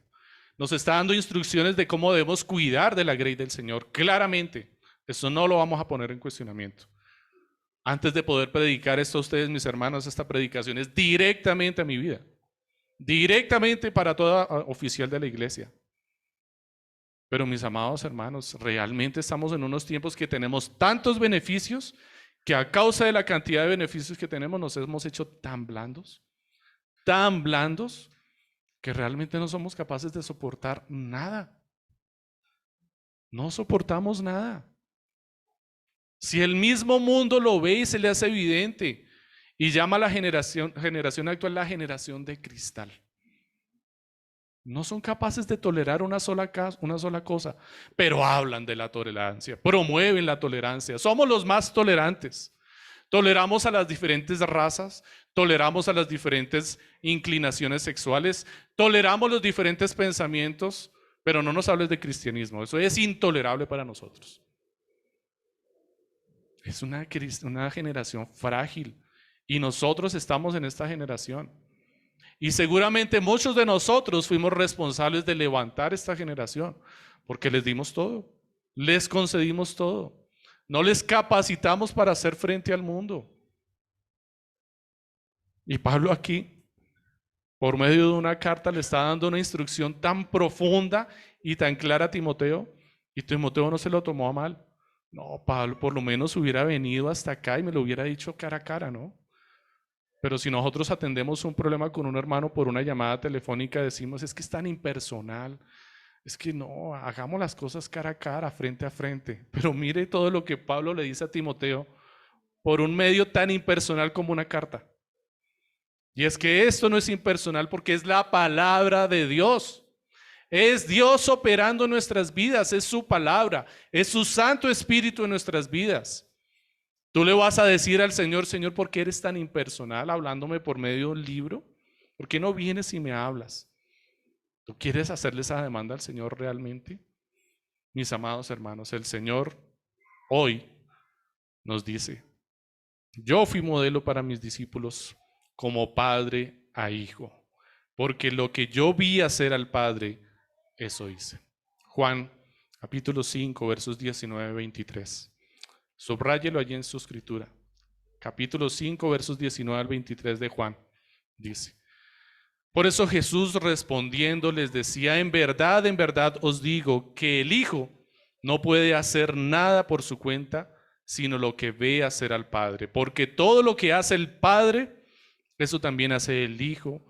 Nos está dando instrucciones de cómo debemos cuidar de la grey del Señor. Claramente, eso no lo vamos a poner en cuestionamiento. Antes de poder predicar esto a ustedes, mis hermanos, esta predicación es directamente a mi vida. Directamente para toda oficial de la iglesia. Pero mis amados hermanos, realmente estamos en unos tiempos que tenemos tantos beneficios que a causa de la cantidad de beneficios que tenemos nos hemos hecho tan blandos, que realmente no somos capaces de soportar nada. No soportamos nada. Si el mismo mundo lo ve y se le hace evidente y llama a la generación actual la generación de cristal. No son capaces de tolerar una sola cosa, pero hablan de la tolerancia, promueven la tolerancia. Somos los más tolerantes. Toleramos a las diferentes razas, toleramos a las diferentes inclinaciones sexuales, toleramos los diferentes pensamientos, pero no nos hables de cristianismo. Eso es intolerable para nosotros. Es una generación frágil y nosotros estamos en esta generación. Y seguramente muchos de nosotros fuimos responsables de levantar esta generación, porque les dimos todo, les concedimos todo, no les capacitamos para hacer frente al mundo. Y Pablo aquí, por medio de una carta, le está dando una instrucción tan profunda y tan clara a Timoteo, y Timoteo no se lo tomó a mal. No, Pablo por lo menos hubiera venido hasta acá y me lo hubiera dicho cara a cara, ¿no? Pero si nosotros atendemos un problema con un hermano por una llamada telefónica, decimos, es que es tan impersonal, es que no, hagamos las cosas cara a cara, frente a frente. Pero mire todo lo que Pablo le dice a Timoteo, por un medio tan impersonal como una carta. Y es que esto no es impersonal porque es la palabra de Dios. Es Dios operando en nuestras vidas, es su palabra, es su Santo Espíritu en nuestras vidas. Tú le vas a decir al Señor, Señor, ¿por qué eres tan impersonal hablándome por medio de un libro? ¿Por qué no vienes y me hablas? ¿Tú quieres hacerle esa demanda al Señor realmente? Mis amados hermanos, el Señor hoy nos dice, yo fui modelo para mis discípulos como padre a hijo, porque lo que yo vi hacer al Padre, eso hice. Juan, capítulo 5, versos 19-23. Subráyelo allí en su escritura. Capítulo 5, versos 19 al 23 de Juan. Dice, por eso Jesús respondiendo les decía, en verdad os digo que el Hijo no puede hacer nada por su cuenta, sino lo que ve hacer al Padre. Porque todo lo que hace el Padre, eso también hace el Hijo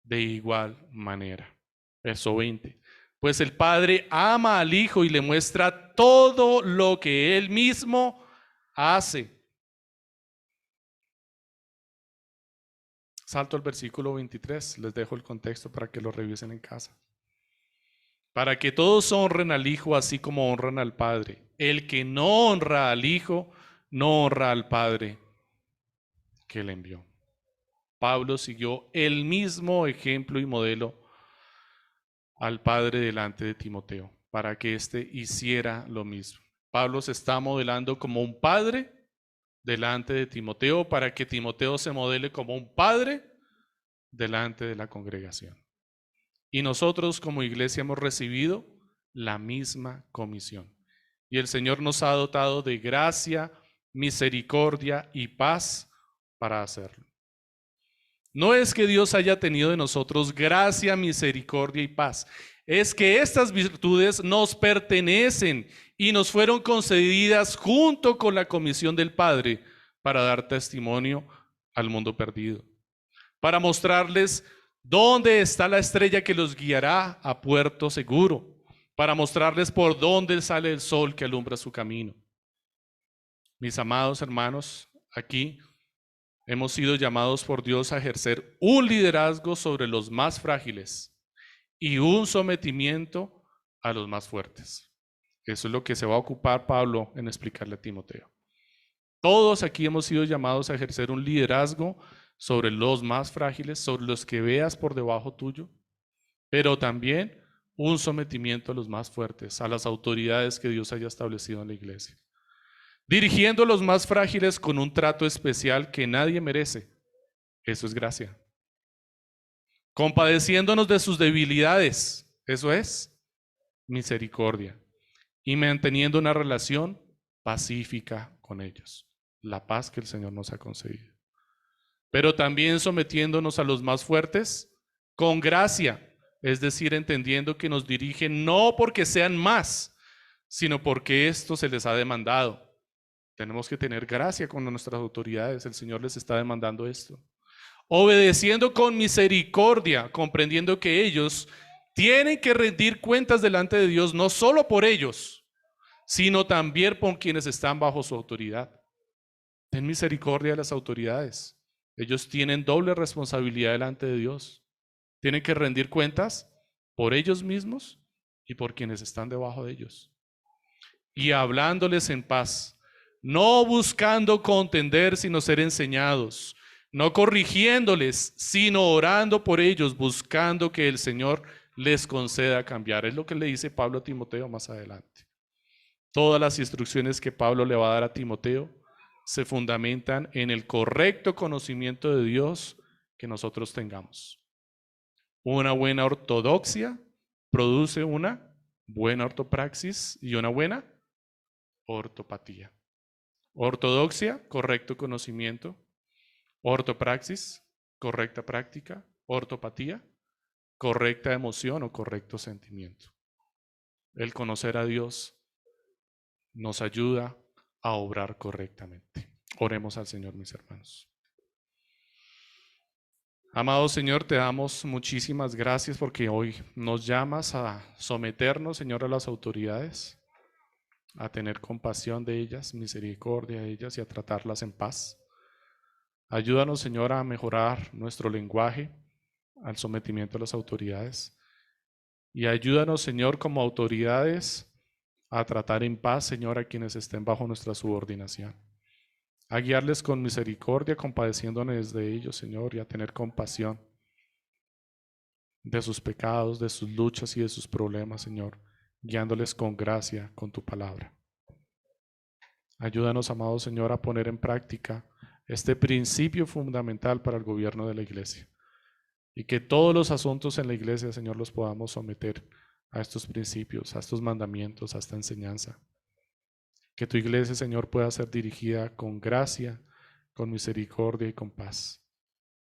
de igual manera. Verso 20. Pues el Padre ama al Hijo y le muestra todo lo que Él mismo hace. Salto al versículo 23, les dejo el contexto para que lo revisen en casa. Para que todos honren al Hijo así como honran al Padre. El que no honra al Hijo, no honra al Padre que le envió. Pablo siguió el mismo ejemplo y modelo al Padre delante de Timoteo, para que éste hiciera lo mismo. Pablo se está modelando como un padre delante de Timoteo, para que Timoteo se modele como un padre delante de la congregación. Y nosotros como iglesia hemos recibido la misma comisión. Y el Señor nos ha dotado de gracia, misericordia y paz para hacerlo. No es que Dios haya tenido de nosotros gracia, misericordia y paz. Es que estas virtudes nos pertenecen y nos fueron concedidas junto con la comisión del Padre para dar testimonio al mundo perdido. Para mostrarles dónde está la estrella que los guiará a puerto seguro. Para mostrarles por dónde sale el sol que alumbra su camino. Mis amados hermanos, aquí hemos sido llamados por Dios a ejercer un liderazgo sobre los más frágiles y un sometimiento a los más fuertes. Eso es lo que se va a ocupar Pablo en explicarle a Timoteo. Todos aquí hemos sido llamados a ejercer un liderazgo sobre los más frágiles, sobre los que veas por debajo tuyo, pero también un sometimiento a los más fuertes, a las autoridades que Dios haya establecido en la iglesia. Dirigiendo a los más frágiles con un trato especial que nadie merece. Eso es gracia. Compadeciéndonos de sus debilidades. Eso es misericordia. Y manteniendo una relación pacífica con ellos. La paz que el Señor nos ha concedido. Pero también sometiéndonos a los más fuertes con gracia. Es decir, entendiendo que nos dirigen no porque sean más, sino porque esto se les ha demandado. Tenemos que tener gracia con nuestras autoridades. El Señor les está demandando esto. Obedeciendo con misericordia, comprendiendo que ellos tienen que rendir cuentas delante de Dios, no solo por ellos, sino también por quienes están bajo su autoridad. Ten misericordia de las autoridades. Ellos tienen doble responsabilidad delante de Dios. Tienen que rendir cuentas por ellos mismos y por quienes están debajo de ellos. Y hablándoles en paz, no buscando contender, sino ser enseñados, no corrigiéndoles, sino orando por ellos, buscando que el Señor les conceda cambiar. Es lo que le dice Pablo a Timoteo más adelante. Todas las instrucciones que Pablo le va a dar a Timoteo se fundamentan en el correcto conocimiento de Dios que nosotros tengamos. Una buena ortodoxia produce una buena ortopraxis y una buena ortopatía. Ortodoxia, correcto conocimiento. Ortopraxis, correcta práctica. Ortopatía, correcta emoción o correcto sentimiento. El conocer a Dios nos ayuda a obrar correctamente. Oremos al Señor, mis hermanos. Amado Señor, te damos muchísimas gracias porque hoy nos llamas a someternos, Señor, a las autoridades. a tener compasión de ellas, misericordia de ellas y a tratarlas en paz. Ayúdanos, Señor, a mejorar nuestro lenguaje al sometimiento a las autoridades. Y ayúdanos, Señor, como autoridades a tratar en paz, Señor, a quienes estén bajo nuestra subordinación. A guiarles con misericordia, compadeciéndonos de ellos, Señor, y a tener compasión de sus pecados, de sus luchas y de sus problemas, Señor, guiándoles con gracia, con tu palabra. Ayúdanos, amado Señor, a poner en práctica este principio fundamental para el gobierno de la iglesia. Y que todos los asuntos en la iglesia, Señor, los podamos someter a estos principios, a estos mandamientos, a esta enseñanza. Que tu iglesia, Señor, pueda ser dirigida con gracia, con misericordia y con paz.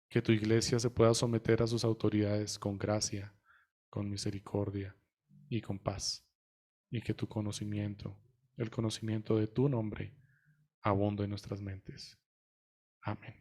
Que tu iglesia se pueda someter a sus autoridades con gracia, con misericordia y con paz. Y que tu conocimiento, el conocimiento de tu nombre, abunde en nuestras mentes. Amén.